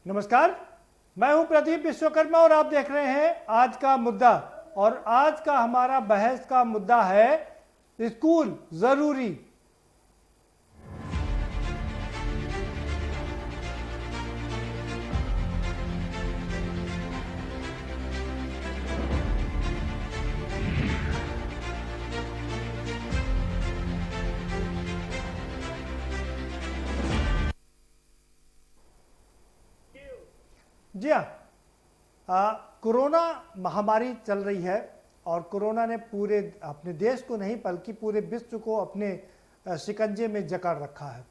नमस्कार, मैं हूं प्रदीप विश्वकर्मा और आप देख रहे हैं आज का मुद्दा। और आज का हमारा बहस का मुद्दा है स्कूल जरूरी। जी हाँ, कोरोना महामारी चल रही है और कोरोना ने पूरे अपने देश को नहीं बल्कि पूरे विश्व को अपने शिकंजे में जकड़ रखा है।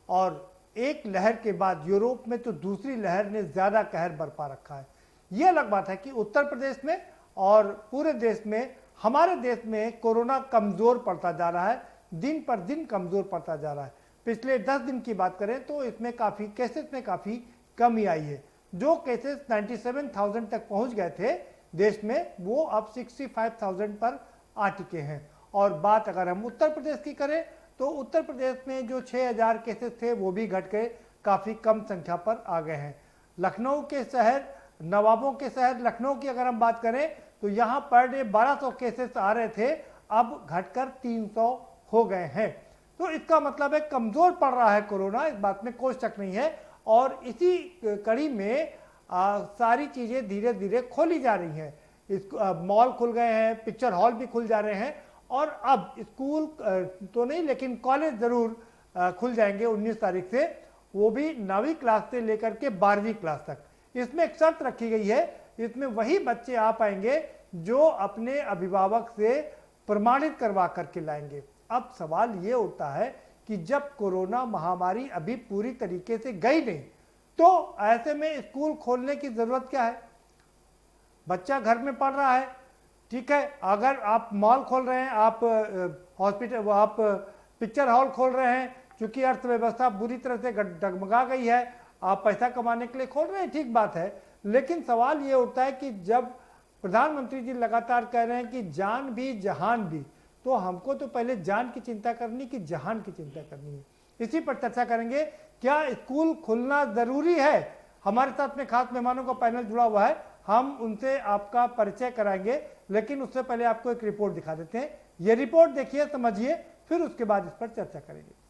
और एक लहर के बाद यूरोप में तो दूसरी लहर ने ज़्यादा कहर बरपा रखा है। ये अलग बात है कि उत्तर प्रदेश में और पूरे देश में, हमारे देश में कोरोना कमज़ोर पड़ता जा रहा है, दिन पर दिन कमज़ोर पड़ता जा रहा है। पिछले 10 दिन की बात करें तो इसमें काफ़ी केसेस में काफ़ी कमी आई है। जो केसेस 97,000 तक पहुंच गए थे देश में, वो अब 65,000 पर आ चुके हैं। और बात अगर हम उत्तर प्रदेश की करें तो उत्तर प्रदेश में जो 6,000 केसेस थे वो भी घट गए, काफ़ी कम संख्या पर आ गए हैं। लखनऊ के शहर, नवाबों के शहर लखनऊ की अगर हम बात करें तो यहाँ पर डे 1200 केसेस आ रहे थे, अब घटकर 300 हो गए हैं। तो इसका मतलब है कमज़ोर पड़ रहा है कोरोना, इस बात में कोई शक नहीं है। और इसी कड़ी में सारी चीज़ें धीरे धीरे खोली जा रही हैं। मॉल खुल गए हैं, पिक्चर हॉल भी खुल जा रहे हैं और अब स्कूल तो नहीं लेकिन कॉलेज ज़रूर खुल जाएंगे 19 तारीख से, वो भी 9वीं क्लास से लेकर के 12वीं क्लास तक। इसमें एक शर्त रखी गई है, इसमें वही बच्चे आ पाएंगे जो अपने अभिभावक से प्रमाणित करवा करके लाएंगे। अब सवाल ये उठता है कि जब कोरोना महामारी अभी पूरी तरीके से गई नहीं तो ऐसे में स्कूल खोलने की जरूरत क्या है? बच्चा घर में पढ़ रहा है, ठीक है। अगर आप मॉल खोल रहे हैं, आप हॉस्पिटल, आप पिक्चर हॉल खोल रहे हैं, क्योंकि अर्थव्यवस्था बुरी तरह से डगमगा गई है, आप पैसा कमाने के लिए खोल रहे हैं, ठीक बात है। लेकिन सवाल ये उठता है कि जब प्रधानमंत्री जी लगातार कह रहे हैं कि जान भी जहान भी, तो हमको तो पहले जान की चिंता करनी कि जहान की चिंता करनी है। इसी पर चर्चा करेंगे। क्या स्कूल खुलना जरूरी है? हमारे साथ में खास मेहमानों का पैनल जुड़ा हुआ है, हम उनसे आपका परिचय कराएंगे, लेकिन उससे पहले आपको एक रिपोर्ट दिखा देते हैं। ये रिपोर्ट देखिए, समझिए, फिर उसके बाद इस पर चर्चा करेंगे।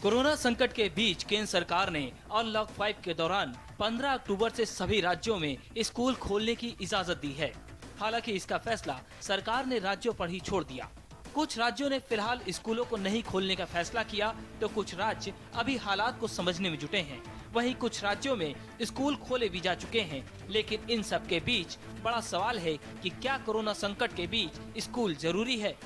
कोरोना संकट के बीच केंद्र सरकार ने अनलॉक 5 के दौरान 15 अक्टूबर से सभी राज्यों में स्कूल खोलने की इजाजत दी है। हालांकि इसका फैसला सरकार ने राज्यों पर ही छोड़ दिया। कुछ राज्यों ने फिलहाल स्कूलों को नहीं खोलने का फैसला किया, तो कुछ राज्य अभी हालात को समझने में जुटे हैं। वहीं कुछ राज्यों में स्कूल खोले भी जा चुके हैं। लेकिन इन सब के बीच बड़ा सवाल है कि क्या कोरोना संकट के बीच स्कूल जरूरी है?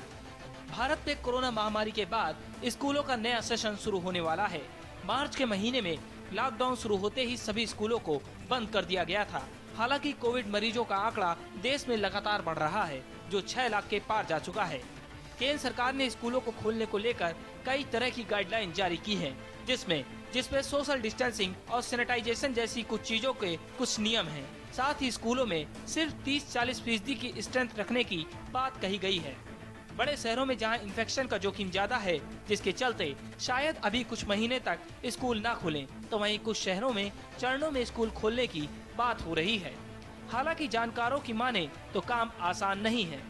भारत में कोरोना महामारी के बाद स्कूलों का नया सेशन शुरू होने वाला है। मार्च के महीने में लॉकडाउन शुरू होते ही सभी स्कूलों को बंद कर दिया गया था। हालांकि कोविड मरीजों का आंकड़ा देश में लगातार बढ़ रहा है, जो 6 लाख के पार जा चुका है। केंद्र सरकार ने स्कूलों को खोलने को लेकर कई तरह की गाइडलाइन जारी की है, जिसमें सोशल डिस्टेंसिंग और सैनिटाइजेशन जैसी कुछ चीजों के कुछ नियम हैं। साथ ही स्कूलों में सिर्फ 30-40% की स्ट्रेंथ रखने की बात कही गई है। बड़े शहरों में जहां इन्फेक्शन का जोखिम ज्यादा है, जिसके चलते शायद अभी कुछ महीने तक स्कूल ना खुलें, तो वहीं कुछ शहरों में चरणों में स्कूल खोलने की बात हो रही है। हालांकि जानकारों की माने तो काम आसान नहीं है।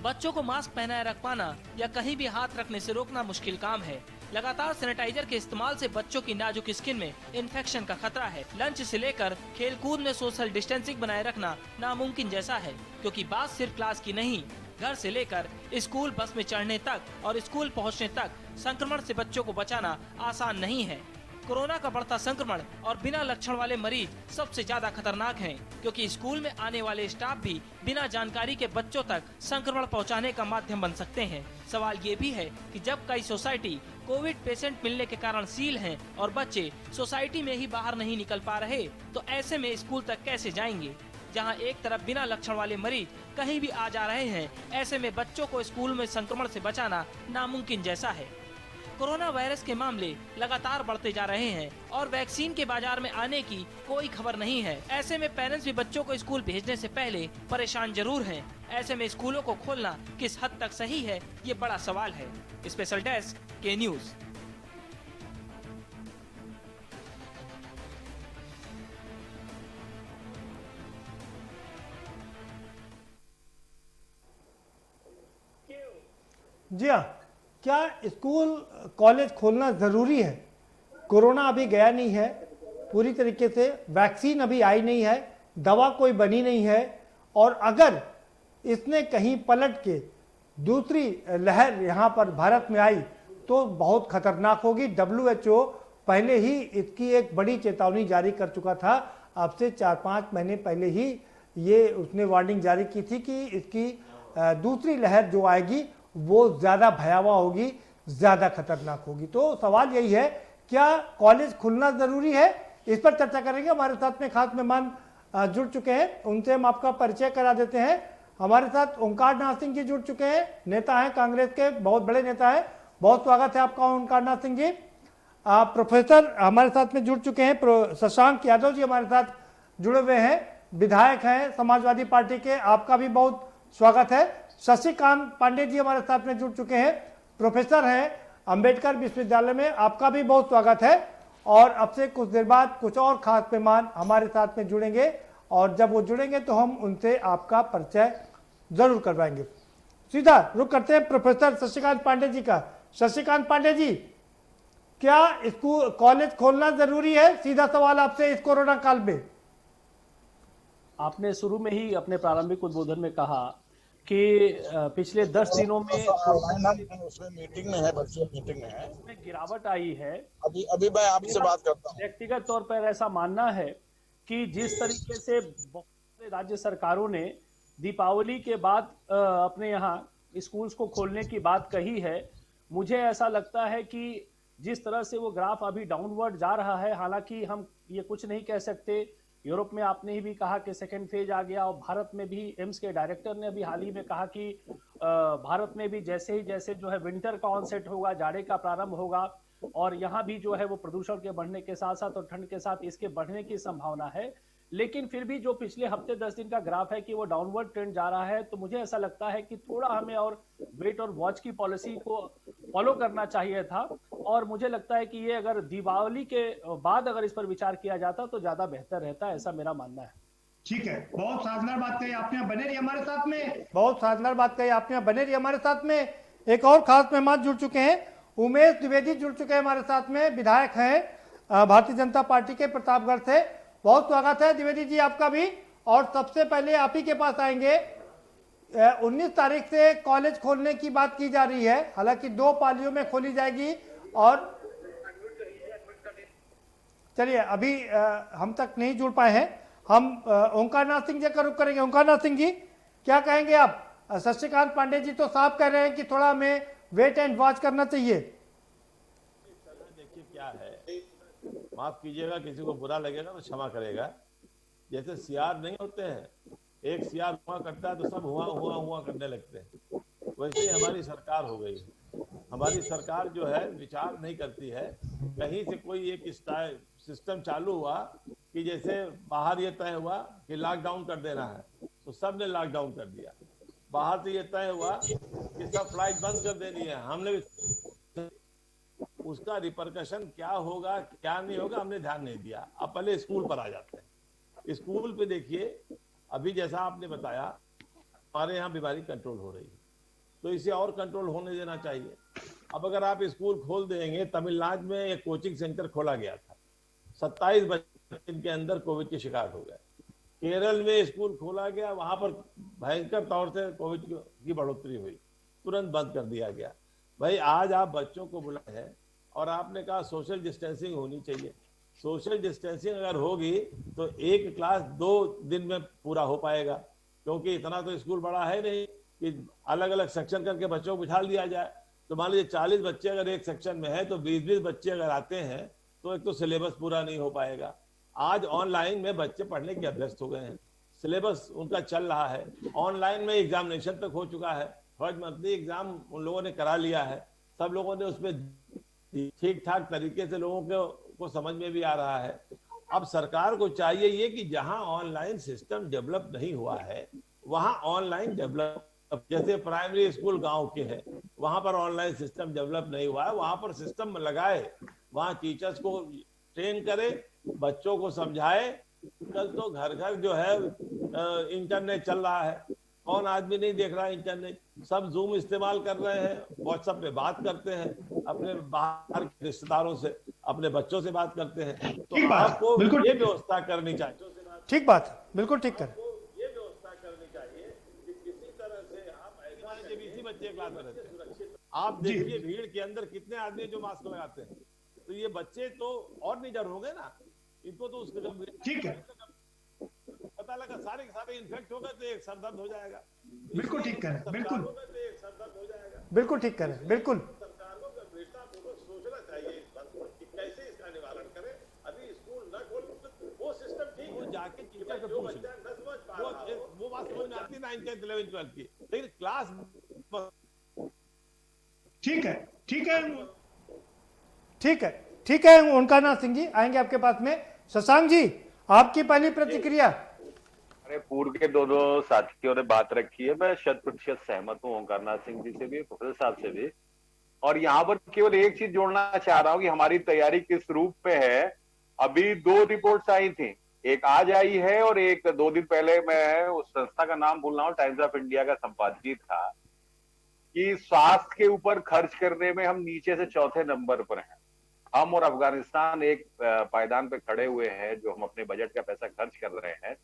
बच्चों को मास्क पहनाए रख पाना या कहीं भी हाथ रखने से रोकना मुश्किल काम है। लगातार सैनिटाइजर के इस्तेमाल से बच्चों की नाजुक स्किन में इन्फेक्शन का खतरा है। लंच से लेकर खेलकूद में सोशल डिस्टेंसिंग बनाए रखना नामुमकिन जैसा है, क्योंकि बात सिर्फ क्लास की नहीं, घर से लेकर स्कूल बस में चढ़ने तक और स्कूल पहुंचने तक संक्रमण से बच्चों को बचाना आसान नहीं है। कोरोना का बढ़ता संक्रमण और बिना लक्षण वाले मरीज सबसे ज्यादा खतरनाक हैं, क्योंकि स्कूल में आने वाले स्टाफ भी बिना जानकारी के बच्चों तक संक्रमण पहुंचाने का माध्यम बन सकते हैं। सवाल ये भी है कि जब कई सोसाइटी कोविड पेशेंट मिलने के कारण सील हैं और बच्चे सोसाइटी में ही बाहर नहीं निकल पा रहे, तो ऐसे में स्कूल तक कैसे जाएंगे? जहां एक तरफ बिना लक्षण वाले मरीज कहीं भी आ जा रहे हैं, ऐसे में बच्चों को स्कूल में संक्रमण से बचाना नामुमकिन जैसा है। कोरोना वायरस के मामले लगातार बढ़ते जा रहे हैं और वैक्सीन के बाजार में आने की कोई खबर नहीं है। ऐसे में पेरेंट्स भी बच्चों को स्कूल भेजने से पहले परेशान जरूर हैं। ऐसे में स्कूलों को खोलना किस हद तक सही है, ये बड़ा सवाल है। स्पेशल डेस्क के न्यूज। जी हाँ, क्या स्कूल कॉलेज खोलना ज़रूरी है? कोरोना अभी गया नहीं है पूरी तरीके से, वैक्सीन अभी आई नहीं है, दवा कोई बनी नहीं है, और अगर इसने कहीं पलट के दूसरी लहर यहाँ पर भारत में आई तो बहुत खतरनाक होगी। WHO पहले ही इसकी एक बड़ी चेतावनी जारी कर चुका था। अब से 4-5 महीने पहले ही ये उसने वार्निंग जारी की थी कि इसकी दूसरी लहर जो आएगी वो ज़्यादा भयावह होगी, ज़्यादा खतरनाक होगी। तो सवाल यही है, क्या कॉलेज खुलना ज़रूरी है? इस पर चर्चा करेंगे। हमारे साथ में खास मेहमान जुड़ चुके हैं, उनसे हम आपका परिचय करा देते हैं। हमारे साथ ओंकार नाथ सिंह जी जुड़ चुके हैं, नेता हैं, कांग्रेस के बहुत बड़े नेता हैं। बहुत स्वागत है आपका ओंकार नाथ सिंह जी। प्रोफेसर हमारे साथ में जुड़ चुके हैं, शशांक यादव जी हमारे साथ जुड़े हुए हैं, विधायक हैं समाजवादी पार्टी के, आपका भी बहुत स्वागत है। शशिकांत पांडे जी हमारे साथ में जुड़ चुके हैं, प्रोफेसर हैं अंबेडकर विश्वविद्यालय में, आपका भी बहुत स्वागत है। और अब से कुछ देर बाद कुछ और खास मेहमान हमारे साथ में जुड़ेंगे, और जब वो जुड़ेंगे तो हम उनसे आपका परिचय जरूर करवाएंगे। सीधा रुक करते हैं प्रोफेसर शशिकांत पांडे जी का। शशिकांत पांडे जी, क्या स्कूल कॉलेज खोलना जरूरी है? सीधा सवाल आपसे इस कोरोना काल में। आपने शुरू में ही अपने प्रारंभिक उद्बोधन में कहा कि पिछले 10 दिनों में उसमें मीटिंग में है, वर्चुअल मीटिंग में है, उसमें गिरावट आई है। अभी मैं आपसे बात करता हूँ। व्यक्तिगत तौर पर ऐसा मानना है कि जिस तरीके से बहुत सारे राज्य सरकारों ने दीपावली के बाद अपने यहाँ स्कूल्स को खोलने की बात कही है, मुझे ऐसा लगता है कि जिस तरह से वो ग्राफ अभी डाउनवर्ड जा रहा है, हालांकि हम ये कुछ नहीं कह सकते। यूरोप में आपने ही भी कहा कि सेकेंड फेज आ गया, और भारत में भी एम्स के डायरेक्टर ने अभी हाल ही में कहा कि भारत में भी जैसे जो है विंटर का ऑनसेट होगा, जाड़े का प्रारंभ होगा, और यहाँ भी जो है वो प्रदूषण के बढ़ने के साथ साथ और ठंड के साथ इसके बढ़ने की संभावना है। लेकिन फिर भी जो पिछले हफ्ते 10 दिन का ग्राफ है कि वो डाउनवर्ड ट्रेंड जा रहा है, तो मुझे ऐसा लगता है कि थोड़ा हमें और वेट और वॉच की पॉलिसी को फॉलो करना चाहिए था। और मुझे लगता है कि ये अगर दिवाली के बाद अगर इस पर विचार किया जाता तो ज्यादा बेहतर रहता, ऐसा मेरा मानना है। ठीक है, बहुत शानदार बात कही आपने, बने रहिए हमारे साथ में। बहुत शानदार बात कही आपने, बने रहिए हमारे साथ में। एक और खास मेहमान जुड़ चुके हैं, उमेश द्विवेदी जुड़ चुके हैं हमारे साथ में, विधायक हैं भारतीय जनता पार्टी के प्रतापगढ़ से। बहुत स्वागत है द्विवेदी जी आपका भी। और सबसे पहले आप ही के पास आएंगे, 19 तारीख से कॉलेज खोलने की बात की जा रही है, हालांकि 2 पालियों में खोली जाएगी। और चलिए अभी हम तक नहीं जुड़ पाए हैं, हम ओंकार नाथ सिंह जी का रुख करेंगे। ओंकार नाथ सिंह जी, क्या कहेंगे आप? शशिकांत पांडे जी तो साफ कह रहे हैं कि थोड़ा हमें वेट एंड वॉच करना चाहिए। देखिए क्या है, माफ कीजिएगा, किसी को बुरा लगेगा तो क्षमा करेगा। जैसे सियार नहीं होते हैं, एक सियार हुआ करता है तो सब हुआ हुआ हुआ करने लगते हैं, वैसे ही हमारी सरकार हो गई है। हमारी सरकार जो है विचार नहीं करती है। कहीं से कोई एक सिस्टम चालू हुआ कि जैसे बाहर ये तय हुआ कि लॉकडाउन कर देना है, तो सब ने लॉकडाउन कर दिया। बाहर से ये तय हुआ कि सब फ्लाइट बंद कर देनी है, हमने भी उसका रिपरकशन क्या होगा क्या नहीं होगा हमने ध्यान नहीं दिया। अब पहले स्कूल पर आ जाते हैं। स्कूल पे देखिए, अभी जैसा आपने बताया हमारे यहाँ बीमारी कंट्रोल हो रही है, तो इसे और कंट्रोल होने देना चाहिए। अब अगर आप स्कूल खोल देंगे, तमिलनाडु में एक कोचिंग सेंटर खोला गया था, 27 बच्चे के अंदर कोविड के शिकार हो गए। केरल में स्कूल खोला गया, वहां पर भयंकर तौर से कोविड की बढ़ोतरी हुई, तुरंत बंद कर दिया गया। भाई आज आप बच्चों को बुलाए हैं और आपने कहा सोशल डिस्टेंसिंग होनी चाहिए। सोशल डिस्टेंसिंग अगर होगी तो एक क्लास 2 दिन में पूरा हो पाएगा, क्योंकि इतना तो स्कूल बड़ा है नहीं कि अलग अलग सेक्शन करके बच्चों को बिठा दिया जाए। तो मान लीजिए 40 बच्चे अगर एक सेक्शन में है तो 20-20 बच्चे अगर आते हैं तो एक तो सिलेबस पूरा नहीं हो पाएगा। आज ऑनलाइन में बच्चे पढ़ने के अभ्यस्त हो गए हैं, सिलेबस उनका चल रहा है, ऑनलाइन में एग्जामिनेशन तक हो चुका है, फर्स्ट मंथली एग्जाम उन लोगों ने करा लिया है, सब लोगों ने उसमें ठीक ठाक तरीके से लोगों को समझ में भी आ रहा है। अब सरकार को चाहिए ये कि जहां ऑनलाइन सिस्टम डेवलप नहीं हुआ है वहां ऑनलाइन डेवलप, जैसे प्राइमरी स्कूल गांव के हैं वहां पर ऑनलाइन सिस्टम डेवलप नहीं हुआ है, वहां पर सिस्टम लगाए, वहां टीचर्स को ट्रेन करे, बच्चों को समझाए। कल तो घर घर जो है इंटरनेट चल रहा है, कौन आदमी नहीं देख रहा है इंटरनेट, सब जूम इस्तेमाल कर रहे हैं, व्हाट्सएप पे बात करते हैं, अपने बाहर के रिश्तेदारों से, अपने बच्चों से बात करते हैं। तो आपको ये व्यवस्था करनी चाहिए। ठीक बात, बिल्कुल ठीक कर। ये व्यवस्था करनी चाहिए कि किसी तरह से आप ऐसा बीसी बच्चे क्लास में रहते हैं, आप देखिए भीड़ के अंदर कितने आदमी जो मास्क लगाते हैं, तो ये बच्चे तो और निडर होंगे ना, इनको तो उसके ठीक है पता लगा सारे सारे इन्फेक्ट हो गए तो एक सर दर्द हो जाएगा। बिल्कुल ठीक करें, बिल्कुल एक सर दर्द हो जाएगा। बिल्कुल ठीक करें, बिल्कुल। सरकार को गंभीरतापूर्वक सोचना चाहिए इस बात पर कि कैसे इसका निवारण करें। अभी स्कूल न खोल वो सिस्टम ठीक हो, जाके टीचर से पूछ ले, न समझ पा रहा वो बात समझ में आती 9th 10th 11th 12th की, लेकिन क्लास ठीक है, ठीक है, ठीक है, ठीक है। ओंकारनाथ सिंह जी आएंगे आपके पास में। शशांक जी, आपकी पहली प्रतिक्रिया। अरे पूर्व के दो साथियों ने बात रखी है, मैं 100% सहमत हूँ ओंकारनाथ सिंह जी से भी, प्रोफेसर साहब से भी। और यहाँ पर केवल एक चीज जोड़ना चाह रहा हूँ कि हमारी तैयारी किस रूप पे है। अभी 2 रिपोर्ट्स आई थी, एक आज आई है और एक 2 दिन पहले, मैं उस संस्था का नाम भूल रहा हूँ, टाइम्स ऑफ इंडिया का संपादकीय था कि स्वास्थ्य के ऊपर खर्च करने में हम नीचे से 4थे नंबर पर हैं। हम और अफगानिस्तान एक पायदान पे खड़े हुए हैं जो हम अपने बजट का पैसा खर्च कर रहे हैं।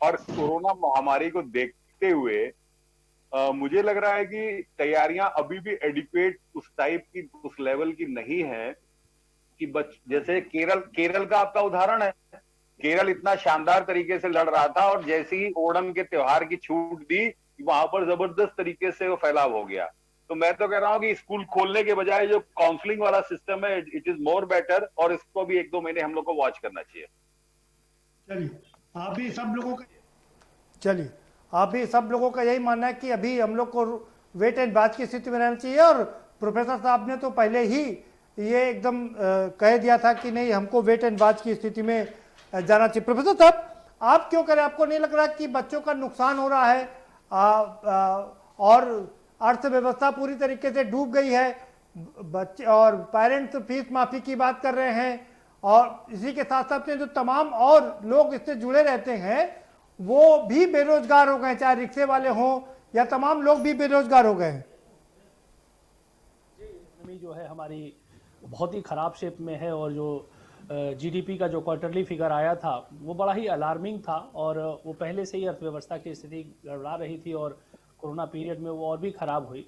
और कोरोना महामारी को देखते हुए मुझे लग रहा है कि तैयारियां अभी भी एडिक्वेट उस टाइप की, उस लेवल की नहीं है कि जैसे केरल का आपका उदाहरण है। केरल इतना शानदार तरीके से लड़ रहा था और जैसे ही ओणम के त्योहार की छूट दी, वहां पर जबरदस्त तरीके से वो फैलाव हो गया। तो मैं तो कह रहा हूँ कि स्कूल खोलने के बजाय जो काउंसलिंग वाला सिस्टम है, इट इज मोर बेटर, और इसको भी 1-2 महीने हम लोग को वॉच करना चाहिए। चलिए आप भी सब लोगों का यही मानना है कि अभी हम लोग को वेट एंड वॉच की स्थिति में रहना चाहिए। और प्रोफेसर साहब ने तो पहले ही ये एकदम कह दिया था कि नहीं, हमको वेट एंड वॉच की स्थिति में जाना चाहिए। प्रोफेसर साहब, आप क्यों करें? आपको नहीं लग रहा कि बच्चों का नुकसान हो रहा है और अर्थव्यवस्था पूरी तरीके से डूब गई है, बच्चे और पेरेंट्स फीस माफी की बात कर रहे हैं, और इसी के साथ साथ जो तमाम और लोग इससे जुड़े रहते हैं वो भी बेरोजगार हो गए, चाहे रिक्शे वाले हों या तमाम लोग भी बेरोजगार हो गए हैं। इकोनॉमी जो है हमारी बहुत ही खराब शेप में है, और जो जीडीपी का जो क्वार्टरली फिगर आया था वो बड़ा ही अलार्मिंग था, और वो पहले से ही अर्थव्यवस्था की स्थिति गड़बड़ा रही थी और कोरोना पीरियड में वो और भी खराब हुई।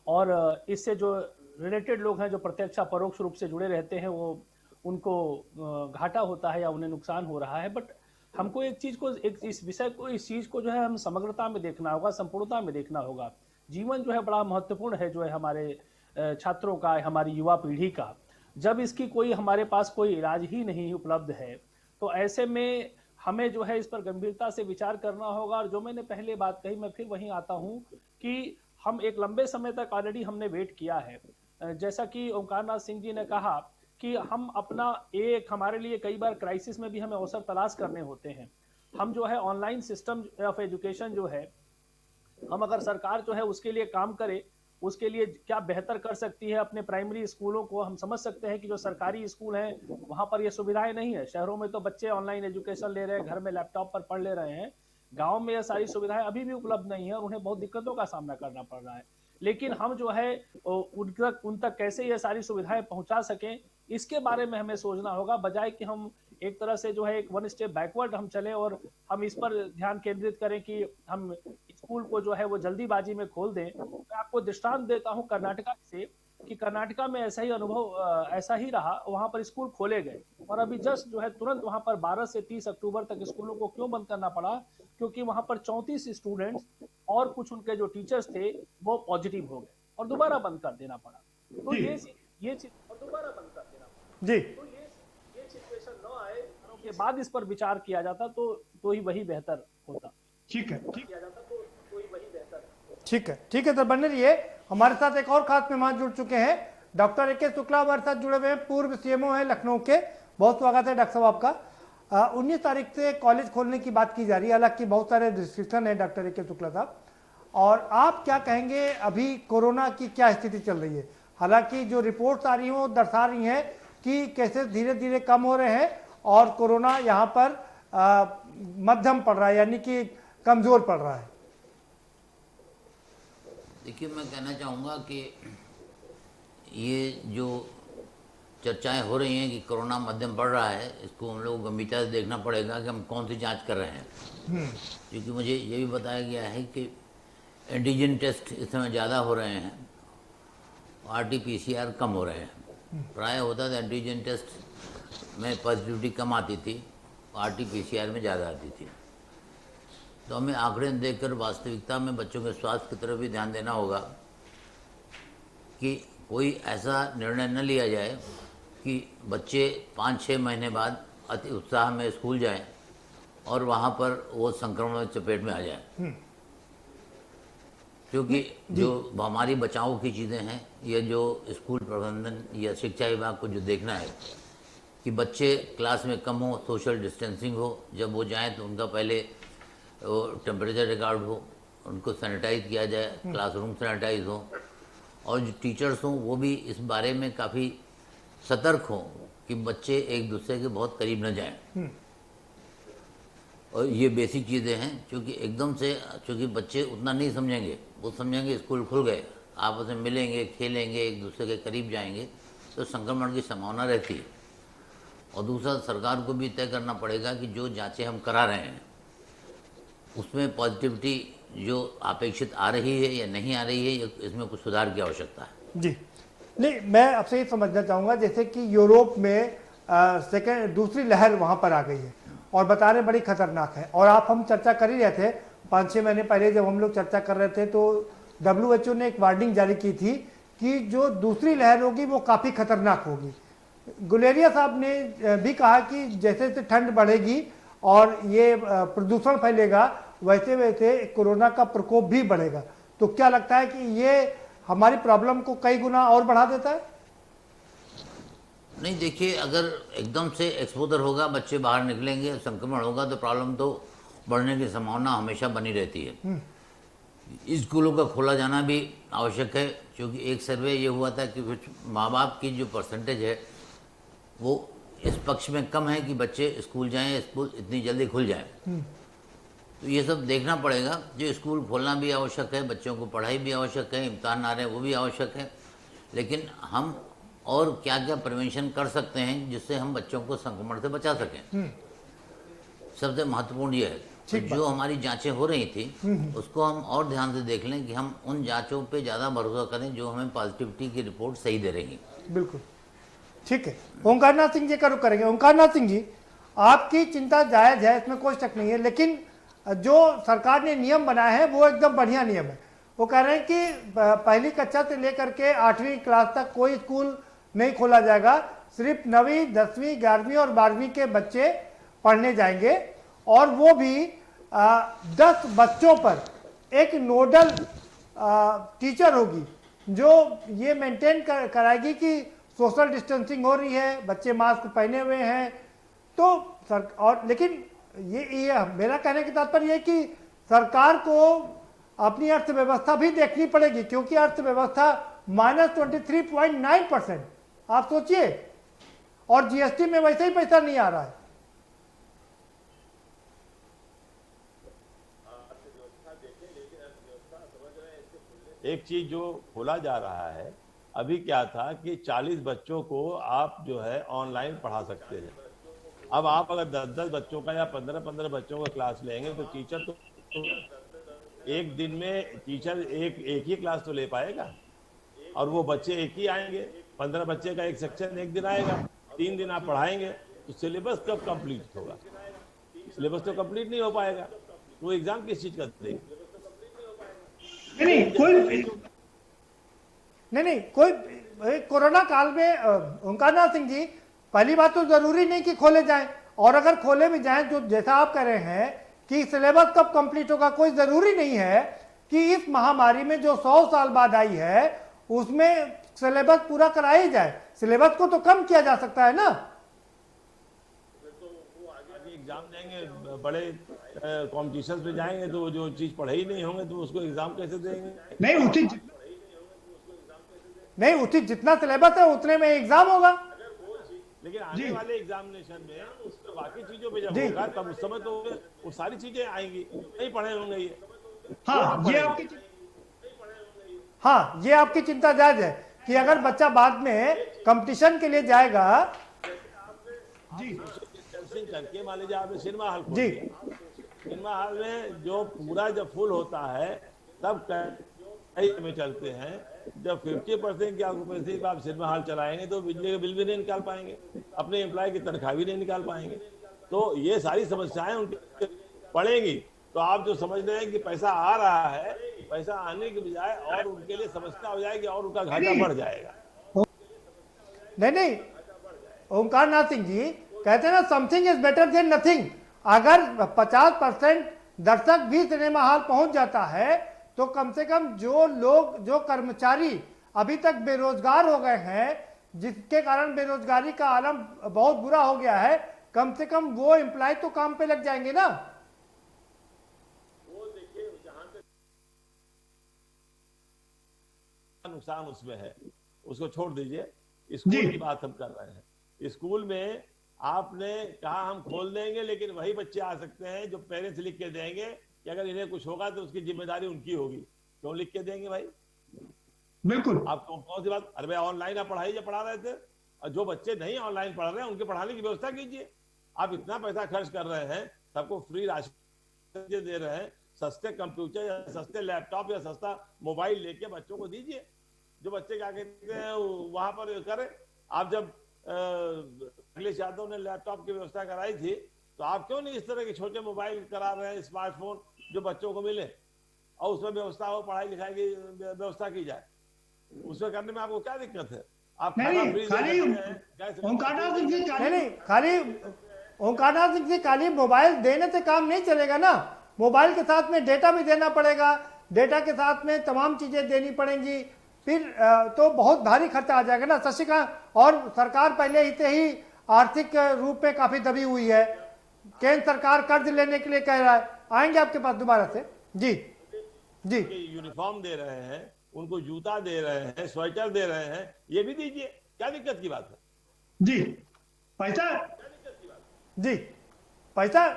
और इससे जो रिलेटेड लोग हैं, जो प्रत्यक्ष परोक्ष रूप से जुड़े रहते हैं, वो उनको घाटा होता है या उन्हें नुकसान हो रहा है। बट हमको एक चीज़ को, इस विषय को, इस चीज़ को जो है हम समग्रता में देखना होगा, संपूर्णता में देखना होगा। जीवन जो है बड़ा महत्वपूर्ण है, जो है हमारे छात्रों का, हमारी युवा पीढ़ी का। जब इसकी कोई हमारे पास कोई इलाज ही नहीं उपलब्ध है, तो ऐसे में हमें जो है इस पर गंभीरता से विचार करना होगा। और जो मैंने पहले बात कही, मैं फिर वहीं आता हूँ कि हम एक लंबे समय तक ऑलरेडी हमने वेट किया है। जैसा कि ओंकारनाथ सिंह जी ने कहा कि हम अपना एक, हमारे लिए कई बार क्राइसिस में भी हमें अवसर तलाश करने होते हैं। हम जो है ऑनलाइन सिस्टम ऑफ एजुकेशन जो है, हम अगर सरकार जो है उसके लिए काम करे, उसके लिए क्या बेहतर कर सकती है अपने प्राइमरी स्कूलों को। हम समझ सकते हैं कि जो सरकारी स्कूल हैं वहां पर ये सुविधाएं नहीं है। शहरों में तो बच्चे ऑनलाइन एजुकेशन ले रहे हैं, घर में लैपटॉप पर पढ़ ले रहे हैं। गांव में ये सारी सुविधाएं अभी भी उपलब्ध नहीं है और उन्हें बहुत दिक्कतों का सामना करना पड़ रहा है। लेकिन हम जो है उन तक कैसे ये सारी सुविधाएं पहुंचा सकें, इसके बारे में हमें सोचना होगा, बजाय कि हम एक तरह से जो है एक 1 स्टेप बैकवर्ड हम चले और हम इस पर ध्यान केंद्रित करें कि हम स्कूल को जो है वो जल्दीबाजी में खोल दें। मैं आपको दृष्टांत देता हूं कर्नाटका से, कि कर्नाटका में ऐसा ही अनुभव ऐसा ही रहा। वहां पर स्कूल खोले गए और अभी जस्ट जो है तुरंत वहां पर 12 से 30 अक्टूबर तक स्कूलों को क्यों बंद करना पड़ा? क्योंकि वहां पर 34 स्टूडेंट्स और कुछ उनके जो टीचर्स थे वो पॉजिटिव हो गए और दोबारा बंद कर देना पड़ा। तो ये चीज और दोबारा बंद कर देना पड़ा जी। तो ये सिचुएशन न आए, के बाद इस पर विचार किया जाता तो ही वही बेहतर होता। ठीक है, किया जाता तो ही वही बेहतर। ठीक है, ठीक है। तो बने रहिए, हमारे साथ एक और खास मेहमान जुड़ चुके हैं, डॉक्टर ए के शुक्ला हमारे साथ जुड़े हुए हैं, पूर्व सीएमओ हैं लखनऊ के। बहुत स्वागत है डॉक्टर साहब आपका। 19 तारीख से कॉलेज खोलने की बात की जा रही है, हालांकि बहुत सारे रिस्ट्रिक्शन है डॉक्टर ए के शुक्ला साहब, और आप क्या कहेंगे अभी कोरोना की क्या स्थिति चल रही है? हालांकि जो रिपोर्ट्स आ रही हैं वो दर्शा रही हैं कि केसेस धीरे धीरे कम हो रहे हैं और कोरोना यहाँ पर मध्यम पड़ रहा है, यानी कि कमजोर पड़ रहा है। देखिए, मैं कहना चाहूँगा कि ये जो चर्चाएं हो रही हैं कि कोरोना मध्यम बढ़ रहा है, इसको हम लोग गंभीरता से देखना पड़ेगा कि हम कौन सी जांच कर रहे हैं। क्योंकि मुझे ये भी बताया गया है कि एंटीजन टेस्ट इस समय ज़्यादा हो रहे हैं, RT-PCR कम हो रहे हैं। प्राय होता था एंटीजन टेस्ट में पॉजिटिविटी कम आती थी, RT-PCR में ज़्यादा आती थी। तो हमें आंकड़े देखकर वास्तविकता में बच्चों के स्वास्थ्य की तरफ भी ध्यान देना होगा कि कोई ऐसा निर्णय न लिया जाए कि बच्चे 5-6 महीने बाद अति उत्साह में स्कूल जाएं और वहाँ पर वो संक्रमण की चपेट में आ जाए। क्योंकि जो हमारी बचाव की चीज़ें हैं, या जो स्कूल प्रबंधन या शिक्षा विभाग को जो देखना है कि बच्चे क्लास में कम हो, सोशल डिस्टेंसिंग हो, जब वो जाएं तो उनका पहले टेम्परेचर रिकॉर्ड हो, उनको सैनिटाइज किया जाए, क्लासरूम सैनिटाइज हो, और जो टीचर्स हों वो भी इस बारे में काफ़ी सतर्क हों कि बच्चे एक दूसरे के बहुत करीब न जाएं। और ये बेसिक चीज़ें हैं, क्योंकि एकदम से चूँकि बच्चे उतना नहीं समझेंगे, वो समझेंगे स्कूल खुल गए, आपस में मिलेंगे, खेलेंगे, एक दूसरे के करीब जाएंगे, तो संक्रमण की संभावना रहती है। और दूसरा, सरकार को भी तय करना पड़ेगा कि जो जांचें हम करा रहे हैं उसमें पॉजिटिविटी जो अपेक्षित आ रही है या नहीं आ रही है, इसमें कुछ सुधार की आवश्यकता है। जी नहीं, मैं आपसे ये समझना चाहूँगा जैसे कि यूरोप में दूसरी लहर वहाँ पर आ गई है और बता रहे बड़ी खतरनाक है, और हम चर्चा कर ही रहे थे 5-6 महीने पहले जब हम लोग चर्चा कर रहे थे तो WHO ने एक वार्निंग जारी की थी कि जो दूसरी लहर होगी वो काफ़ी खतरनाक होगी। गुलेरिया साहब ने भी कहा कि जैसे जैसे ठंड बढ़ेगी और ये प्रदूषण फैलेगा, वैसे वैसे कोरोना का प्रकोप भी बढ़ेगा। तो क्या लगता है कि ये हमारी प्रॉब्लम को कई गुना और बढ़ा देता है? नहीं, देखिए, अगर एकदम से एक्सपोजर होगा, बच्चे बाहर निकलेंगे, संक्रमण होगा, तो प्रॉब्लम तो बढ़ने की संभावना हमेशा बनी रहती है। स्कूलों का खोला जाना भी आवश्यक है, क्योंकि एक सर्वे ये हुआ था कि कुछ माँ बाप की जो परसेंटेज है वो इस पक्ष में कम है कि बच्चे स्कूल जाएं, स्कूल इतनी जल्दी खुल जाए। तो ये सब देखना पड़ेगा। जो स्कूल खोलना भी आवश्यक है, बच्चों को पढ़ाई भी आवश्यक है, इम्तहान आ रहे हैं वो भी आवश्यक है, लेकिन हम और क्या क्या प्रिवेंशन कर सकते हैं जिससे हम बच्चों को संक्रमण से बचा सकें, सबसे महत्वपूर्ण ये है। तो जो हमारी जांचें हो रही थी उसको हम और ध्यान से देख लें कि हम उन जांचों पे ज़्यादा भरोसा करें जो हमें पॉजिटिविटी की रिपोर्ट सही दे रही। बिल्कुल ठीक है। ओंकारनाथ सिंह जी का रुख करेंगे। ओंकारनाथ सिंह जी, आपकी चिंता जायज़ है, इसमें कोई शक नहीं है, लेकिन जो सरकार ने नियम बनाए हैं वो एकदम बढ़िया नियम है। वो कह रहे हैं कि पहली कक्षा से लेकर के 8वीं क्लास तक कोई स्कूल नहीं खोला जाएगा, सिर्फ 9वीं, 10वीं, 11वीं और 12वीं के बच्चे पढ़ने जाएंगे, और वो भी 10 बच्चों पर एक नोडल टीचर होगी जो ये मेंटेन कराएगी कि सोशल डिस्टेंसिंग हो रही है, बच्चे मास्क पहने हुए हैं। तो और लेकिन ये मेरा कहने का तात्पर्य है कि सरकार को अपनी अर्थव्यवस्था भी देखनी पड़ेगी, क्योंकि अर्थव्यवस्था -23.9%, आप सोचिए, और जीएसटी में वैसे ही पैसा नहीं आ रहा है। एक चीज जो खोला जा रहा है, अभी क्या था कि 40 बच्चों को आप जो है ऑनलाइन पढ़ा सकते हैं। अब आप अगर 10-10 बच्चों का या 15-15 बच्चों का क्लास लेंगे तो टीचर तो एक दिन में टीचर एक ही क्लास तो ले पाएगा, और वो बच्चे एक ही आएंगे। 15 बच्चे का एक सेक्शन एक दिन आएगा, 3 दिन आप पढ़ाएंगे, तो सिलेबस कब कंप्लीट होगा? सिलेबस तो कंप्लीट नहीं हो पाएगा, तो एग्जाम किस चीज का देंगे? नहीं कोई कोरोना काल में ओंकारनाथ सिंह जी, पहली बात तो जरूरी नहीं कि खोले जाएं, और अगर खोले भी जाएं जो जैसा आप कह रहे हैं कि सिलेबस कब कंप्लीट होगा, कोई जरूरी नहीं है कि इस महामारी में जो 100 साल बाद आई है उसमें सिलेबस पूरा कराया जाए। सिलेबस को तो कम किया जा सकता है ना। एग्जाम देंगे, बड़े कॉम्पिटिशन में जाएंगे तो जो चीज पढ़े ही नहीं होंगे तो उसको एग्जाम कैसे देंगे? नहीं उचित जितना सिलेबस है उतने में एग्जाम होगा। लेकिन आने वाले एग्जामिनेशन में तो बाकी चीजों पे जब जी। होगा तब उस समय तो वो सारी चीजें आएंगी, नहीं पढ़े होंगे ये। हाँ ये आपकी चिंता जायज है कि अगर बच्चा बाद में कंपटीशन के लिए जाएगा। डिस्टेंसिंग करके मान लीजिए आपने सिनेमा हॉल खोल जी। दिया। सिनेमा हॉल में जो पूरा जब फुल होता है तब कई में चलते हैं, जब 50% की ऑक्यूपेंसी पे आप सिनेमा हॉल चलाएंगे तो बिजली का बिल भी नहीं निकाल पाएंगे, अपने एम्प्लॉय की तनख्वाह भी नहीं निकाल पाएंगे। तो ये सारी समस्याएं उनकी पड़ेंगी। तो आप जो समझ रहे हैं कि पैसा आ रहा है, पैसा आने के बजाय और उनके लिए समस्या हो जाएगी और उनका घाटा बढ़ जाएगा। नहीं ओमकार नाथ सिंह जी कहते हैं ना something is better than nothing. अगर 50% दर्शक भी सिनेमा हॉल पहुंच जाता है तो कम से कम जो लोग जो कर्मचारी अभी तक बेरोजगार हो गए हैं, जिसके कारण बेरोजगारी का आलम बहुत बुरा हो गया है, कम से कम वो एम्प्लॉय तो काम पे लग जाएंगे ना। वो देखिए जहां तक नुकसान उसमें है उसको छोड़ दीजिए। स्कूल की बात हम कर रहे हैं। स्कूल में आपने कहा हम खोल देंगे, लेकिन वही बच्चे आ सकते हैं जो पेरेंट्स लिख के देंगे कि अगर इन्हें कुछ होगा तो उसकी जिम्मेदारी उनकी होगी। क्यों लिख के देंगे भाई? बिल्कुल। आप कौन सी बात? अरे भाई ऑनलाइन आप पढ़ाई जब पढ़ा रहे थे, और जो बच्चे नहीं ऑनलाइन पढ़ रहे हैं उनके पढ़ाने की व्यवस्था कीजिए। आप इतना पैसा खर्च कर रहे हैं, सबको फ्री राशन दे रहे हैं, सस्ते कंप्यूटर या सस्ते लैपटॉप या सस्ता मोबाइल लेके बच्चों को दीजिए। जो बच्चे क्या कहते हैं वहां पर करें। आप जब अखिलेश यादव ने लैपटॉप की व्यवस्था कराई थी तो आप क्यों नहीं इस तरह के छोटे मोबाइल करा रहे हैं, स्मार्टफोन जो बच्चों को मिले और उसमें व्यवस्था हो, पढ़ाई लिखाई की व्यवस्था की जाए। उसमें करने में आपको क्या दिक्कत है? आप खाली ओंकारनाथ सिंह जी खाली मोबाइल देने से काम नहीं चलेगा ना। मोबाइल के साथ में डेटा भी देना पड़ेगा, डेटा के साथ में तमाम चीजें देनी पड़ेंगी, फिर तो बहुत भारी खर्चा आ जाएगा ना। शशिकांत, और सरकार पहले ही से ही आर्थिक रूप में काफी दबी हुई है। केंद्र सरकार कर्ज लेने के लिए कह रहा है। आएंगे आपके पास दोबारा से। जी जी। यूनिफॉर्म दे रहे हैं, उनको जूता दे रहे हैं, स्वेटर दे रहे हैं, ये भी दीजिए। क्या दिक्कत की बात है? जी पैसा जी पैसा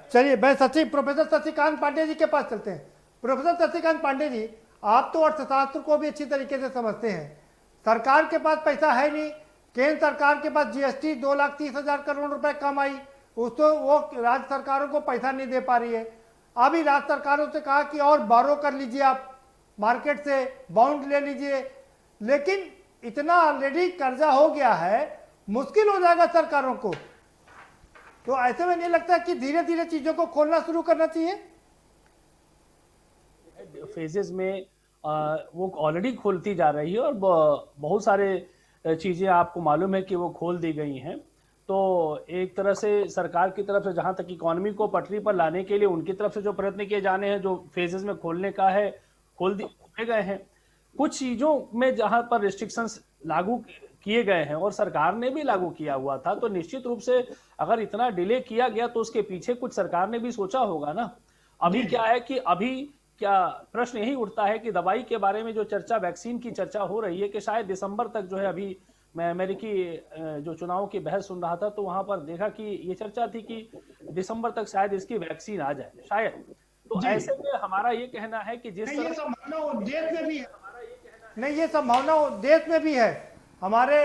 चलिए मैं प्रोफेसर शशिकांत पांडे जी के पास चलते हैं। प्रोफेसर शशिकांत पांडे जी, आप तो अर्थशास्त्र को भी अच्छी तरीके से समझते हैं। सरकार के पास पैसा है नहीं। केंद्र सरकार के पास जीएसटी 2,30,000 करोड़ रुपए कम आई, उसको वो राज्य सरकारों को पैसा नहीं दे पा रही है। अभी राज्य सरकारों से कहा कि और बारो कर लीजिए, आप मार्केट से बाउंड ले लीजिए, लेकिन इतना ऑलरेडी कर्जा हो गया है, मुश्किल हो जाएगा सरकारों को। तो ऐसे में नहीं लगता कि धीरे धीरे चीजों को खोलना शुरू करना चाहिए? फेजेस में वो ऑलरेडी खोलती जा रही है और बहुत सारे चीज़ें आपको मालूम है कि वो खोल दी गई हैं। तो एक तरह से सरकार की तरफ से जहाँ तक इकोनॉमी को पटरी पर लाने के लिए उनकी तरफ से जो प्रयत्न किए जाने हैं, जो फेजेस में खोलने का है, खोले गए हैं। कुछ चीज़ों में जहाँ पर रिस्ट्रिक्शंस लागू किए गए हैं और सरकार ने भी लागू किया हुआ था, तो निश्चित रूप से अगर इतना डिले किया गया तो उसके पीछे कुछ सरकार ने भी सोचा होगा ना। अभी क्या है कि अभी क्या प्रश्न यही उठता है कि दवाई के बारे में जो चर्चा, वैक्सीन की चर्चा हो रही है कि शायद दिसंबर तक जो है, अभी मैं अमेरिकी जो चुनाव की बहस सुन रहा था तो वहां पर देखा कि ये चर्चा थी कि दिसंबर तक शायद इसकी वैक्सीन आ जाए शायद। तो ऐसे में हमारा ये कहना है कि जिस तरह देश में भी है, नहीं ये संभावना देश में भी है। हमारे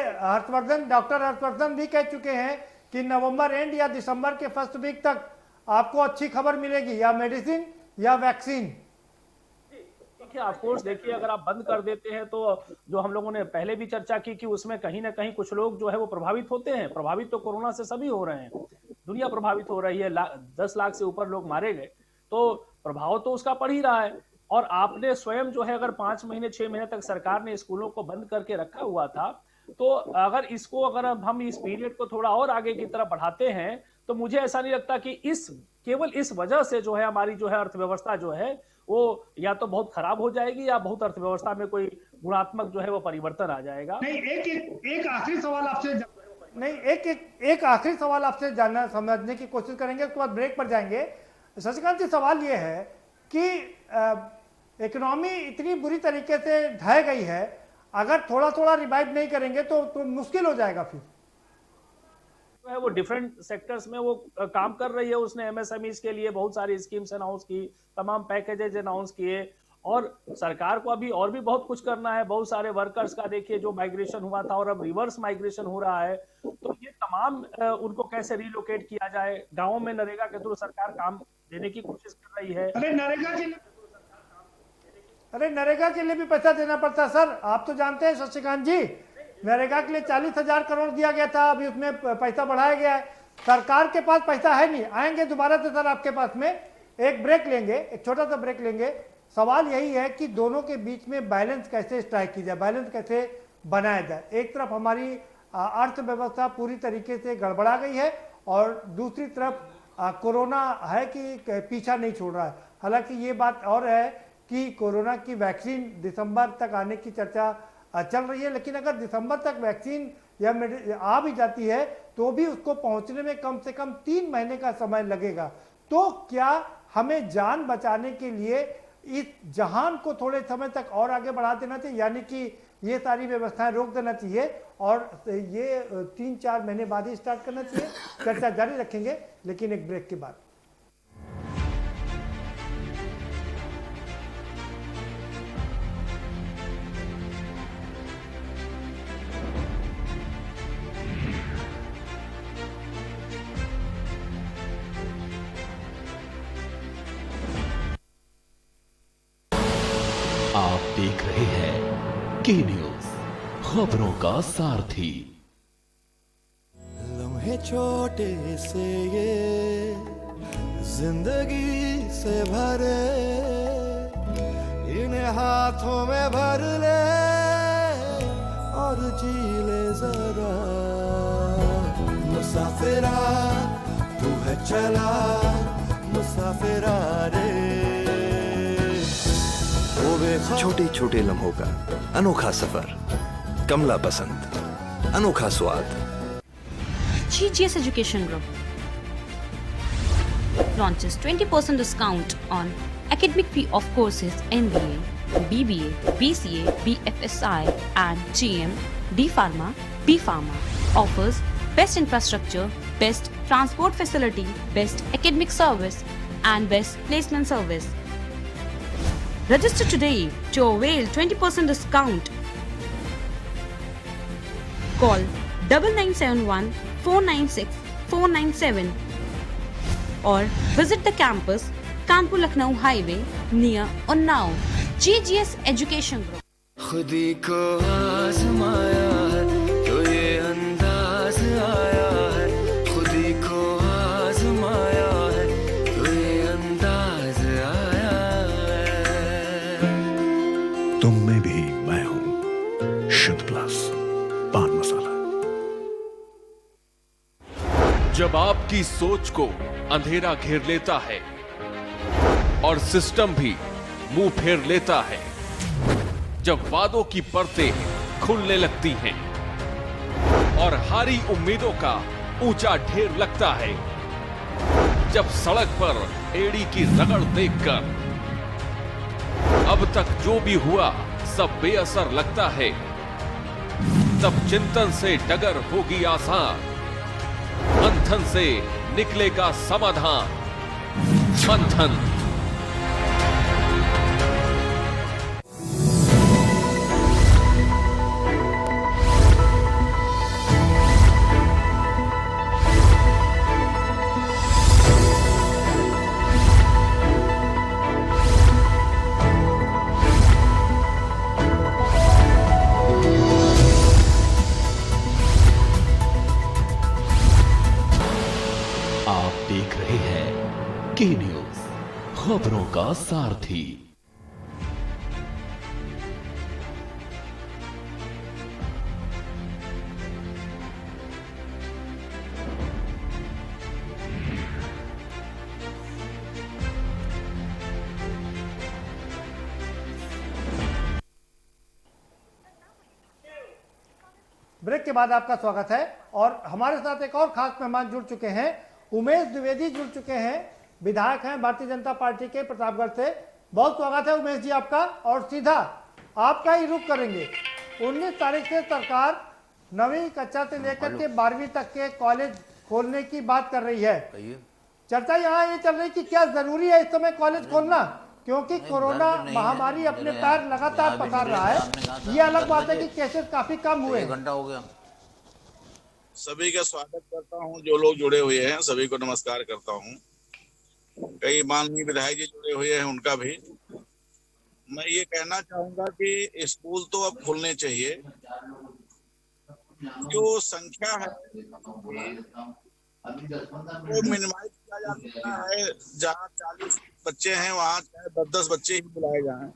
डॉक्टर हर्षवर्धन भी कह चुके हैं कि नवंबर एंड या दिसंबर के फर्स्ट वीक तक आपको अच्छी खबर मिलेगी, या मेडिसिन या वैक्सीन। ऑफ कोर्स देखिए, अगर आप बंद कर देते हैं तो जो हम लोगों ने पहले भी चर्चा की कि उसमें कहीं ना कहीं कुछ लोग जो है वो प्रभावित होते हैं। प्रभावित तो कोरोना से सभी हो रहे हैं, दुनिया प्रभावित हो रही है। 10 लाख से ऊपर लोग मारे गए, तो प्रभाव तो उसका पड़ ही रहा है। और आपने स्वयं जो है, अगर 5 महीने 6 महीने तक सरकार ने स्कूलों को बंद करके रखा हुआ था, तो अगर हम इस पीरियड को थोड़ा और आगे की तरफ बढ़ाते हैं तो मुझे ऐसा नहीं लगता कि केवल इस वजह से जो है हमारी जो है अर्थव्यवस्था जो है वो या तो बहुत खराब हो जाएगी या बहुत अर्थव्यवस्था में कोई गुणात्मक जो है वो परिवर्तन आ जाएगा। नहीं, एक आखिरी सवाल आपसे नहीं, एक आखिरी सवाल आपसे जानना समझने की कोशिश करेंगे, उसके बाद ब्रेक पर जाएंगे। शशिकांत जी, सवाल ये है कि इकोनॉमी इतनी बुरी तरीके से ढह गई है, अगर थोड़ा थोड़ा रिवाइव नहीं करेंगे तो मुश्किल हो जाएगा। फिर जो है वो डिफरेंट सेक्टर्स में वो काम कर रही है। उसने एमएसएमईज के लिए बहुत सारी स्कीम्स अनाउंस की, तमाम पैकेजेज अनाउंस किए, और सरकार को अभी और भी बहुत कुछ करना है। बहुत सारे वर्कर्स का देखिए जो माइग्रेशन हुआ था और अब रिवर्स माइग्रेशन हो रहा है, तो ये तमाम उनको कैसे रिलोकेट किया जाए। गाँवों में नरेगा के थ्रू सरकार काम देने की कोशिश कर रही है। अरे नरेगा के लिए भी पैसा देना पड़ता है सर, आप तो जानते हैं शशिकांत जी। नरेगा के लिए 40,000 करोड़ दिया गया था, अभी उसमें पैसा बढ़ाया गया है। सरकार के पास पैसा है नहीं। आएंगे दोबारा से सर आपके पास में, एक ब्रेक लेंगे, एक छोटा सा ब्रेक लेंगे। सवाल यही है कि दोनों के बीच में बैलेंस कैसे स्ट्राइक की जाए, बैलेंस कैसे बनाया जाए। एक तरफ हमारी अर्थव्यवस्था पूरी तरीके से गड़बड़ा गई है और दूसरी तरफ कोरोना है कि पीछा नहीं छोड़ रहा है। हालांकि ये बात और है कि कोरोना की वैक्सीन दिसंबर तक आने की चर्चा चल रही है, लेकिन अगर दिसंबर तक वैक्सीन या आ भी जाती है तो भी उसको पहुंचने में कम से कम 3 महीने का समय लगेगा। तो क्या हमें जान बचाने के लिए इस जहान को थोड़े समय तक और आगे बढ़ा देना चाहिए, यानी कि ये सारी व्यवस्थाएं रोक देना चाहिए और ये 3-4 महीने बाद ही स्टार्ट करना चाहिए? चर्चा जारी रखेंगे, लेकिन एक ब्रेक के बाद। आप देख रहे हैं के न्यूज, खबरों का सारथी। लम्हे छोटे से ये जिंदगी से भरे, इन्हें हाथों में भर ले और जी ले जरा। मुसाफिरा तू है चला, मुसाफिरा रे। छोटे छोटे लम्हों का अनोखा सफर, कमला पसंद, अनोखा स्वाद। GGS Education Group launches 20% discount on academic fee of courses MBA, BBA, BCA, BFSI and GM, D Pharma, B Pharma. Offers best infrastructure, best transport facility, best academic service and best placement service. Register today to avail 20% discount. Call 9971 496 497 or visit the campus Kanpur Lucknow Highway near Unnao. GGS Education Group. खुदी को आजमाया है तो ये अंदाज आया है, खुदी को आजमाया है तो ये अंदाज आया है। तुम में भी मैं हूं, शुद्ध प्लस पान मसाला। जब आपकी सोच को अंधेरा घेर लेता है और सिस्टम भी मुंह फेर लेता है, जब वादों की परतें खुलने लगती हैं और हारी उम्मीदों का ऊंचा ढेर लगता है, जब सड़क पर एड़ी की रगड़ देखकर अब तक जो भी हुआ सब बेअसर लगता है, तब चिंतन से डगर होगी आसान, मंथन से निकलेगा समाधान। मंथन। के न्यूज, खबरों का सारथी। ब्रेक के बाद आपका स्वागत है। और हमारे साथ एक और खास मेहमान जुड़ चुके हैं, उमेश द्विवेदी जुड़ चुके हैं, विधायक हैं भारतीय जनता पार्टी के प्रतापगढ़ से। बहुत स्वागत है उमेश जी आपका। और सीधा आपका ही रुख करेंगे। 19 तारीख से सरकार 9वीं कक्षा से लेकर के 12वीं तक के कॉलेज खोलने की बात कर रही है। चर्चा यहाँ ये चल रही कि क्या जरूरी है इस समय कॉलेज खोलना, क्योंकि कोरोना महामारी अपने पैर लगातार पसार रहा है। ये अलग बात है कि केसेस काफी कम हुए। 1 घंटा हो गया। सभी का स्वागत करता हूं, जो लोग जुड़े हुए हैं सभी को नमस्कार करता हूं। कई माननीय विधायक जी जुड़े हुए हैं, उनका भी मैं ये कहना चाहूंगा कि स्कूल तो अब खुलने चाहिए। जो संख्या है वो मिनिमाइज किया जा सकता है। जहाँ 40 बच्चे हैं वहाँ चाहे 10-10 बच्चे ही बुलाए जाएं।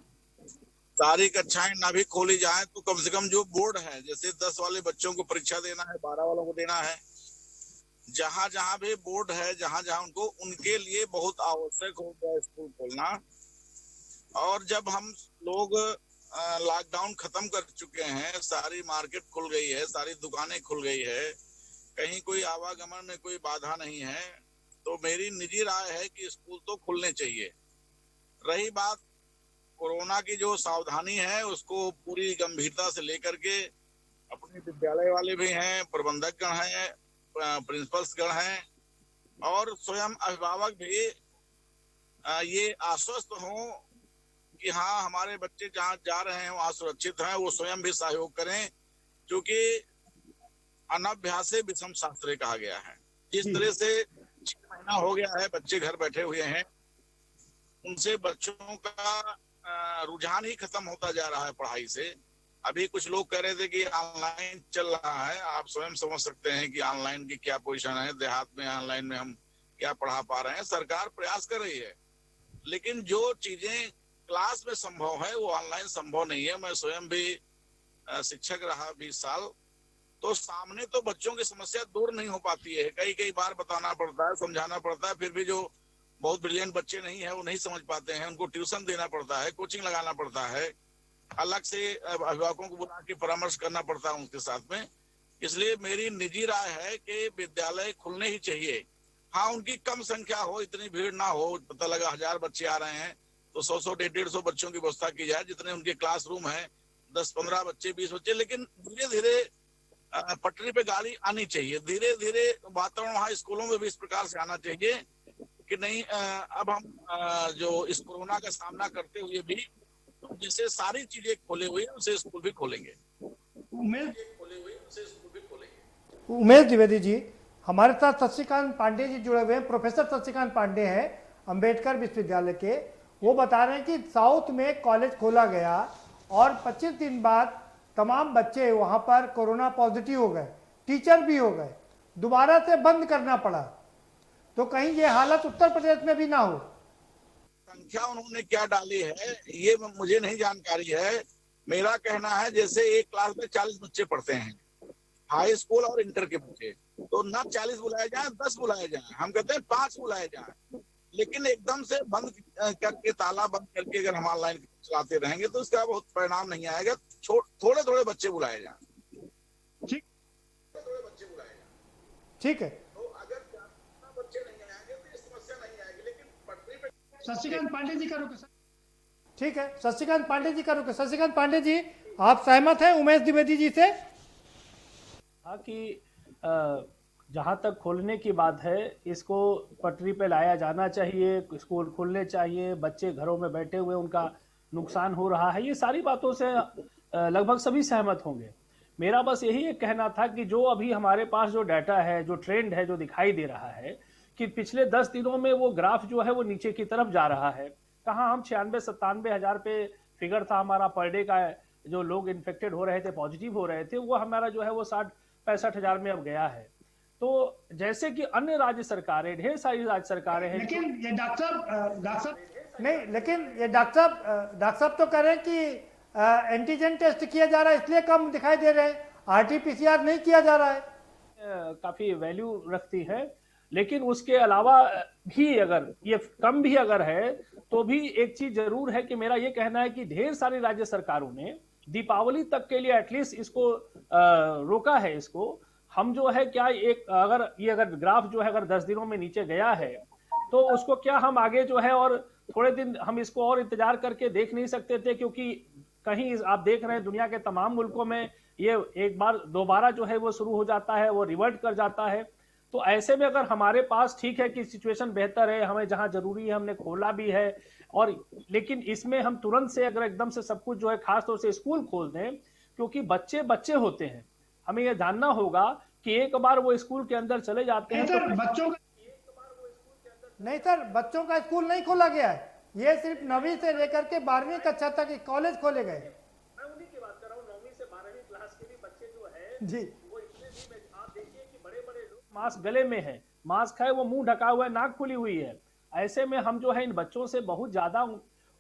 सारी कक्षाएं ना भी खोली जाएं तो कम से कम जो बोर्ड है, जैसे 10 वाले बच्चों को परीक्षा देना है, 12 वालों को देना है, जहाँ जहाँ भी बोर्ड है, जहाँ जहाँ उनको, उनके लिए बहुत आवश्यक हो गया स्कूल खोलना। और जब हम लोग लॉकडाउन खत्म कर चुके हैं, सारी मार्केट खुल गई है, सारी दुकानें खुल गई है, कहीं कोई आवागमन में कोई बाधा नहीं है, तो मेरी निजी राय है कि स्कूल तो खुलने चाहिए। रही बात कोरोना की, जो सावधानी है उसको पूरी गंभीरता से लेकर के अपने विद्यालय वाले भी हैं, प्रबंधक गण हैं, प्रिंसिपल्स गण हैं और स्वयं अभिभावक भी ये आश्वस्त हों कि हाँ हमारे बच्चे जहाँ जा रहे हैं वहाँ सुरक्षित हैं। वो स्वयं भी सहयोग करें, क्योंकि अनभ्यासे विषम शास्त्रे कहा गया है। जिस तरह से 6 महीना हो गया है बच्चे घर बैठे हुए हैं, उनसे बच्चों का रुझान ही खत्म होता जा रहा है पढ़ाई से। अभी कुछ लोग कह रहे थे कि ऑनलाइन चल रहा है, आप स्वयं समझ सकते हैं कि ऑनलाइन की क्या पोजीशन है। देहात में ऑनलाइन में हम क्या पढ़ा पा रहे हैं। सरकार प्रयास कर रही है, लेकिन जो चीजें क्लास में संभव है वो ऑनलाइन संभव नहीं है। मैं स्वयं भी शिक्षक रहा 20 साल, तो सामने तो बच्चों की समस्या दूर नहीं हो पाती है। कई बार बताना पड़ता है, समझाना पड़ता है, फिर भी जो बहुत ब्रिलियंट बच्चे नहीं है वो नहीं समझ पाते हैं, उनको ट्यूशन देना पड़ता है, कोचिंग लगाना पड़ता है, अलग से अभिभावकों को बुला के परामर्श करना पड़ता है उनके साथ में। इसलिए मेरी निजी राय है कि विद्यालय खुलने ही चाहिए। हाँ, उनकी कम संख्या हो, इतनी भीड़ ना हो। पता लगा 1000 बच्चे आ रहे हैं तो 100-100, 150 बच्चों की व्यवस्था की जाए, जितने उनके क्लासरूम है, 10-15 बच्चे, 20 बच्चे। लेकिन धीरे धीरे पटरी पे गाड़ी आनी चाहिए। धीरे धीरे वातावरण वहाँ स्कूलों में भी इस प्रकार से आना चाहिए कि नहीं, अब हम जो इस कोरोना का सामना करते हुए भी जैसे सारी चीजें खोले हुए हैं उसे स्कूल भी खोलेंगे। उमेश द्विवेदी जी हमारे साथ शशिकांत पांडे जी जुड़े हुए हैं। प्रोफेसर शशिकांत पांडे हैं अंबेडकर विश्वविद्यालय के। वो बता रहे हैं कि साउथ में कॉलेज खोला गया और 25 दिन बाद तमाम बच्चे वहां पर कोरोना पॉजिटिव हो गए, टीचर भी हो गए, दोबारा से बंद करना पड़ा। तो कहीं ये हालत उत्तर प्रदेश में भी ना हो। संख्या उन्होंने क्या डाली है ये मुझे नहीं जानकारी है। मेरा कहना है जैसे एक क्लास में 40 बच्चे पढ़ते हैं, हाई स्कूल और इंटर के बच्चे, तो ना 40 बुलाए जाए, 10 बुलाए जाए। हम कहते हैं 5 बुलाए जाए, लेकिन एकदम से बंद करके, ताला बंद करके अगर हम ऑनलाइन चलाते रहेंगे तो इसका बहुत परिणाम नहीं आएगा। थोड़े थोड़े बच्चे बुलाए जाए। ठीक है, तो अगर बच्चे नहीं आएंगे तो ये समस्या नहीं आएगी। लेकिन पटरी पे शशिकांत पांडे जी का रुख। ठीक है, शशिकांत पांडे जी का रुख। शशिकांत पांडे जी, आप सहमत हैं उमेश द्विवेदी जी से? हाँ, कि जहाँ तक खोलने की बात है, इसको पटरी पे लाया जाना चाहिए, स्कूल खुलने चाहिए, बच्चे घरों में बैठे हुए उनका नुकसान हो रहा है, ये सारी बातों से लगभग सभी सहमत होंगे। मेरा बस यही एक कहना था कि जो अभी हमारे पास जो डाटा है, जो ट्रेंड है, जो दिखाई दे रहा है कि पिछले 10 दिनों में वो ग्राफ जो है वो नीचे की तरफ जा रहा है। कहाँ हम 96-97 हज़ार पे फिगर था हमारा पर डे का, जो लोग इन्फेक्टेड हो रहे थे, पॉजिटिव हो रहे थे, वो हमारा जो है वो 60-65 हज़ार में अब गया है। तो जैसे कि अन्य राज्य सरकारें, ढेर सारी राज्य सरकारें हैं, लेकिन ये डॉक्टर साहब नहीं, लेकिन ये डॉक्टर साहब तो कह रहे हैं कि एंटीजन टेस्ट किया जा रहा है इसलिए कम दिखाई दे रहे हैं, आरटीपीसीआर नहीं किया जा रहा है। काफी वैल्यू रखती है। लेकिन उसके अलावा भी अगर ये कम भी अगर है तो भी एक चीज जरूर है कि मेरा ये कहना है कि ढेर सारी राज्य सरकारों ने दीपावली तक के लिए एटलीस्ट इसको रोका है। इसको हम जो है क्या एक अगर ग्राफ जो है अगर 10 दिनों में नीचे गया है तो उसको क्या हम आगे जो है और थोड़े दिन हम इसको और इंतजार करके देख नहीं सकते थे, क्योंकि कहीं आप देख रहे हैं दुनिया के तमाम मुल्कों में ये एक बार दोबारा जो है वो शुरू हो जाता है, वो रिवर्ट कर जाता है। तो ऐसे में अगर हमारे पास ठीक है कि सिचुएशन बेहतर है, हमें जहां जरूरी है हमने खोला भी है, और लेकिन इसमें हम तुरंत से अगर एकदम से सब कुछ जो है खास तौर से स्कूल खोल दें, क्योंकि बच्चे बच्चे होते हैं, हमें यह जानना होगा कि एक बार वो स्कूल के अंदर चले जाते हैं तो बच्चों का नहीं सर, बच्चों का स्कूल नहीं खोला गया है, ये सिर्फ 9वीं से लेकर के 12वीं कक्षा तक कॉलेज खोले गए। मैं उन्हीं की बात कर रहा हूँ, 9वीं से 12वीं क्लास के भी बच्चे जो है जी वो इतने भी आप देखिए कि बड़े बड़े लोग मास्क गले में है, मास्क है, वो मुंह ढका हुआ है, नाक खुली हुई है। ऐसे में हम जो है इन बच्चों से बहुत ज्यादा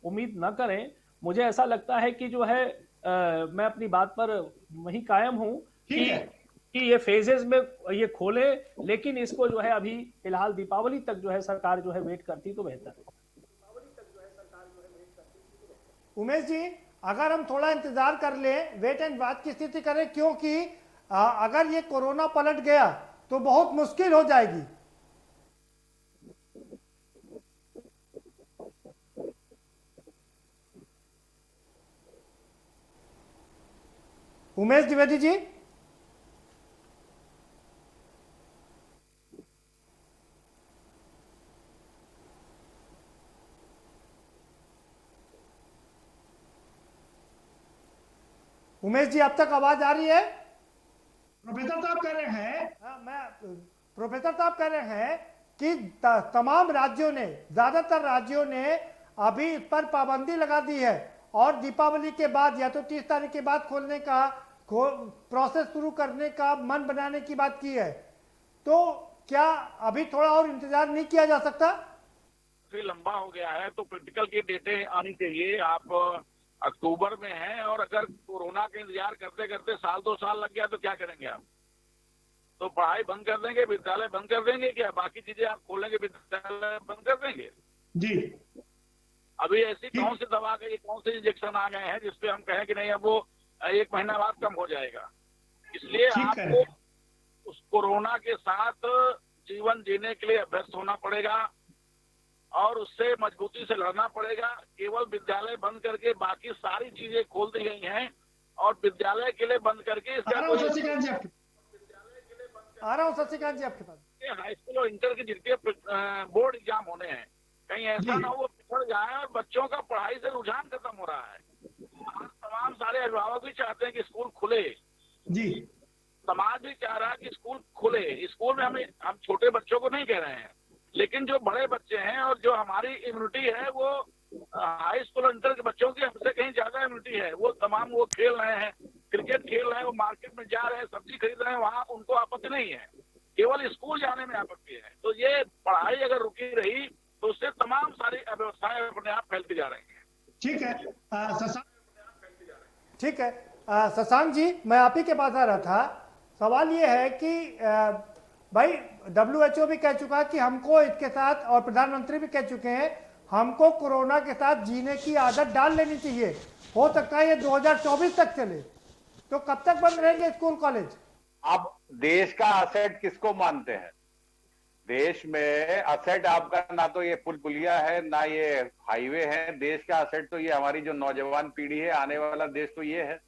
उम्मीद न करें। मुझे ऐसा लगता है कि जो है मैं अपनी बात पर वही कायम हूँ कि ये फेजेस में ये खोले, लेकिन इसको जो है अभी फिलहाल दीपावली तक जो है सरकार जो है वेट करती तो बेहतर है। उमेश जी, अगर हम थोड़ा इंतजार कर लें, वेट एंड वॉच की स्थिति करें, क्योंकि अगर ये कोरोना पलट गया तो बहुत मुश्किल हो जाएगी। उमेश द्विवेदी जी, उमेश जी अब तक आवाज आ रही है? प्रोफेसर साहब कह रहे हैं, प्रोफेसर साहब कह रहे हैं कि तमाम राज्यों ने, ज्यादातर राज्यों ने अभी इस पर पाबंदी लगा दी है और दीपावली के बाद या तो 30 तारीख के बाद खोलने का प्रोसेस शुरू करने का मन बनाने की बात की है। तो क्या अभी थोड़ा और इंतजार नहीं किया जा सकता? लंबा हो गया है तो प्रैक्टिकल की डेटें आनी चाहिए। आप अक्टूबर में हैं और अगर कोरोना का इंतजार करते करते 1-2 साल लग गया तो क्या करेंगे आप? तो पढ़ाई बंद कर देंगे, विद्यालय बंद कर देंगे, क्या बाकी चीजें आप खोलेंगे, विद्यालय बंद कर देंगे? जी अभी ऐसी कौन सी दवा के कौन से इंजेक्शन आ गए हैं जिसपे हम कहें कि नहीं अब वो 1 महीना बाद कम हो जाएगा? इसलिए आपको उस कोरोना के साथ जीवन जीने के लिए अभ्यस्त होना पड़ेगा और उससे मजबूती से लड़ना पड़ेगा। केवल विद्यालय बंद करके बाकी सारी चीजें खोल दी गई हैं और विद्यालय के लिए बंद करके इसका आ रहा हूँ शशिकांत जी आपके पास। हाई स्कूल और इंटर के जितने बोर्ड एग्जाम होने हैं, कहीं ऐसा ना हो वो पिछड़ जाए और बच्चों का पढ़ाई से रुझान खत्म हो रहा है। आज तमाम सारे अभिभावक भी चाहते हैं कि स्कूल खुले, जी समाज भी चाह रहा है कि स्कूल खुले। स्कूल में हम छोटे बच्चों को नहीं कह रहे हैं, लेकिन जो बड़े बच्चे हैं और जो हमारी इम्यूनिटी है वो हाई स्कूल और इंटर के बच्चों की हमसे कहीं ज्यादा इम्यूनिटी है। वो तमाम वो खेल रहे हैं, क्रिकेट खेल रहे हैं, वो मार्केट में जा रहे हैं, सब्जी खरीद रहे हैं, वहाँ उनको आपत्ति नहीं है, केवल स्कूल जाने में आपत्ति है। तो ये पढ़ाई अगर रुकी रही तो उससे तमाम सारी अव्यवस्थाएं अपने आप फैलती जा रही हैं। ठीक है ठीक है शशांक जी, मैं आप ही के पास आ रहा था। सवाल ये है कि भाई WHO भी कह चुका है कि हमको इसके साथ, और प्रधानमंत्री भी कह चुके हैं, हमको कोरोना के साथ जीने की आदत डाल लेनी चाहिए। हो सकता है ये 2024 तक चले, तो कब तक बंद रहेंगे स्कूल कॉलेज? अब देश का असेट किसको मानते हैं? देश में असेट आपका ना तो ये पुल पुलिया है ना ये हाईवे है। देश का असेट तो ये हमारी जो नौजवान पीढ़ी है, आने वाला देश तो ये है।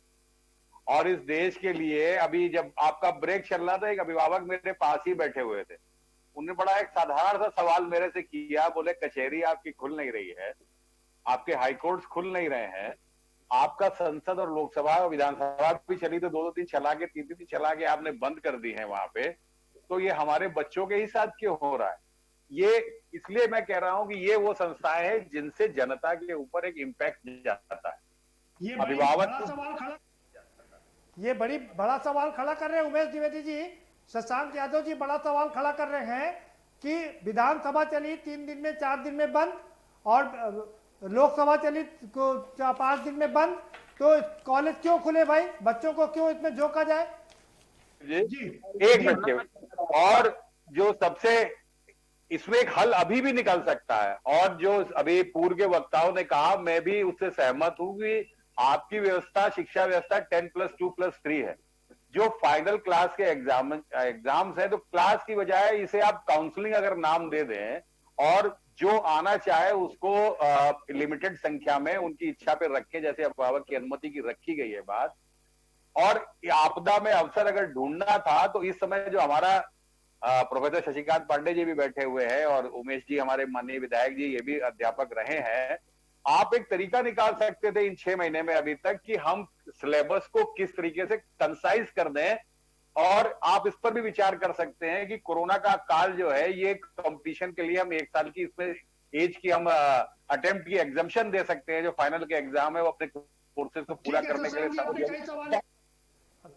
और इस देश के लिए अभी जब आपका ब्रेक चल रहा था, एक अभिभावक मेरे पास ही बैठे हुए थे, उन्होंने बड़ा एक साधारण सा सवाल मेरे से किया। बोले कचहरी आपकी खुल नहीं रही है, आपके हाईकोर्ट खुल नहीं रहे हैं, आपका संसद और लोकसभा और विधानसभा भी चली तो 2-2-3 चला के 3-3 चला के आपने बंद कर दी है वहां पे, तो ये हमारे बच्चों के ही साथ क्यों हो रहा है? ये इसलिए मैं कह रहा हूं कि ये वो संस्थाएं हैं जिनसे जनता के ऊपर एक इम्पैक्ट जाता है। ये अभिभावक ये बड़ा सवाल खड़ा कर रहे हैं उमेश द्विवेदी जी। शशांक यादव जी बड़ा सवाल खड़ा कर रहे हैं कि विधानसभा चली 3 दिन में, 4 दिन में बंद, और लोकसभा चली 5 दिन में बंद, तो कॉलेज क्यों खुले भाई? बच्चों को क्यों इसमें झोंका जाए? जी एक मिनट। और जो सबसे इसमें एक हल अभी भी निकल सकता है, और जो अभी पूर्व के वक्ताओं ने कहा, मैं भी उससे सहमत हूं कि आपकी व्यवस्था, शिक्षा व्यवस्था 10+2+3 है। जो फाइनल क्लास के एग्जाम्स है, तो क्लास की बजाय इसे आप काउंसलिंग अगर नाम दे दें और जो आना चाहे उसको लिमिटेड संख्या में उनकी इच्छा पे रखें, जैसे अभिभावक की अनुमति की रखी गई है बात। और आपदा में अवसर अगर ढूंढना था तो इस समय जो हमारा प्रोफेसर शशिकांत पांडे जी भी बैठे हुए हैं और उमेश जी हमारे माननीय विधायक जी ये भी अध्यापक रहे हैं, आप एक तरीका निकाल सकते थे इन 6 महीने में अभी तक कि हम सिलेबस को किस तरीके से कंसाइज कर दें। और आप इस पर भी विचार कर सकते हैं कि कोरोना का काल जो है ये कंपटीशन के लिए हम 1 साल की इसमें एज की हम अटेम्प्ट की एग्जाम्पशन दे सकते हैं। जो फाइनल के एग्जाम है वो अपने कोर्सेज को पूरा करने के लिए।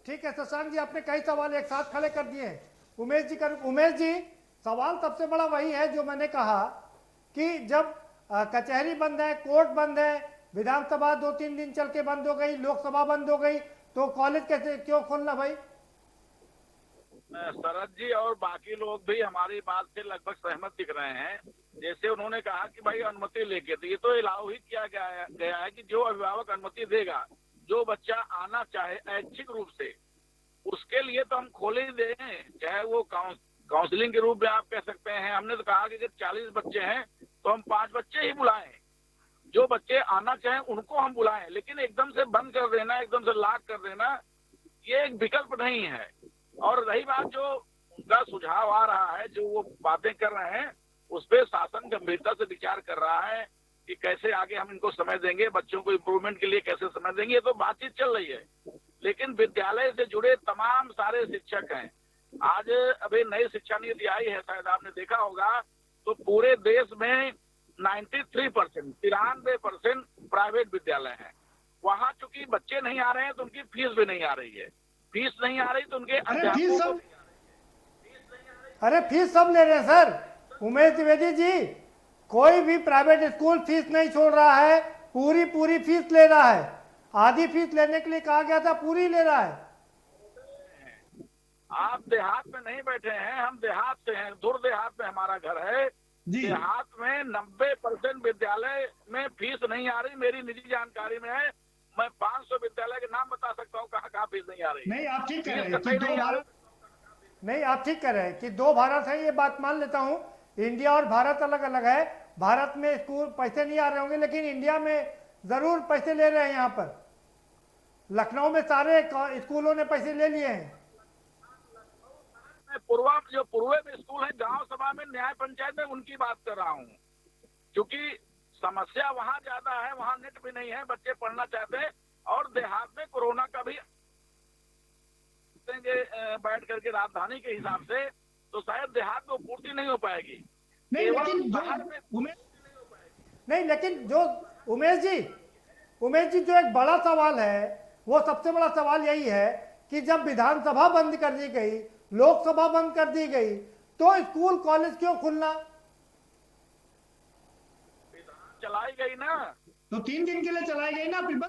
ठीक है शशांक जी, आपने कई सवाल एक साथ खड़े कर दिए हैं। उमेश जी सवाल सबसे बड़ा वही है जो मैंने कहा कि जब कचहरी बंद है, कोर्ट बंद है, विधानसभा 2-3 दिन चल के बंद हो गई, लोकसभा बंद हो गई, तो कॉलेज कैसे क्यों खोलना भाई? शरद जी और बाकी लोग भी हमारी बात से लगभग सहमत दिख रहे हैं। जैसे उन्होंने कहा कि भाई अनुमति लेके, तो ये तो अलाउ ही किया गया है कि जो अभिभावक अनुमति देगा, जो बच्चा आना चाहे ऐच्छिक रूप से, उसके लिए तो हम खोले ही दें, चाहे वो काउंसलिंग के रूप में आप कह सकते हैं। हमने तो कहा कि अगर 40 बच्चे हैं तो हम 5 बच्चे ही बुलाएं, जो बच्चे आना चाहें उनको हम बुलाएं, लेकिन एकदम से बंद कर देना, एकदम से लॉक कर देना, ये एक विकल्प नहीं है। और रही बात जो उनका सुझाव आ रहा है, जो वो बातें कर रहे हैं, उस पर शासन गंभीरता से विचार कर रहा है कि कैसे आगे हम इनको समय देंगे, बच्चों को इम्प्रूवमेंट के लिए कैसे समय देंगे, ये तो बातचीत चल रही है। लेकिन विद्यालय से जुड़े तमाम सारे शिक्षक हैं। आज अभी नई शिक्षा नीति आई है, शायद आपने देखा होगा, तो पूरे देश में 93% प्राइवेट विद्यालय हैं। वहाँ चूंकि बच्चे नहीं आ रहे हैं तो उनकी फीस भी नहीं आ रही है। फीस नहीं आ रही तो उनके अध्यापकों को अरे फीस सब ले रहे हैं सर। उमेश द्विवेदी जी, कोई भी प्राइवेट स्कूल फीस नहीं छोड़ रहा है, पूरी फीस ले रहा है। आधी फीस लेने के लिए कहा गया था, पूरी ले रहा है। आप देहात में नहीं बैठे हैं, हम देहात से हैं, दूर देहात में हमारा घर है। देहात में 90% विद्यालय में फीस नहीं आ रही, मेरी निजी जानकारी में है। मैं 500 विद्यालय के नाम बता सकता हूँ कहाँ फीस नहीं आ रही। नहीं, आप ठीक कह रहे हैं आप ठीक कह रहे हैं कि 2 भारत है, ये बात मान लेता हूँ। इंडिया और भारत अलग अलग है। भारत में स्कूल पैसे नहीं आ रहे होंगे, लेकिन इंडिया में जरूर पैसे ले रहे हैं। यहाँ पर लखनऊ में सारे स्कूलों ने पैसे ले लिए हैं। पूर्व में स्कूल है, गांव सभा में, न्याय पंचायत में, उनकी बात कर रहा हूँ। क्योंकि समस्या वहाँ ज्यादा है, वहाँ नेट भी नहीं है, बच्चे पढ़ना चाहते हैं। और देहात में कोरोना का भी बैठ करके राजधानी के हिसाब से, तो शायद देहात में पूर्ति नहीं हो पाएगी। नहीं, लेकिन जो उमेश जी जो एक बड़ा सवाल है, वो सबसे बड़ा सवाल यही है कि जब विधानसभा बंद कर दी गई, लोकसभा बंद कर दी गई, तो स्कूल कॉलेज क्यों खुलना? चलाई गई ना, तो 3 दिन के लिए चलाई गई ना, फिर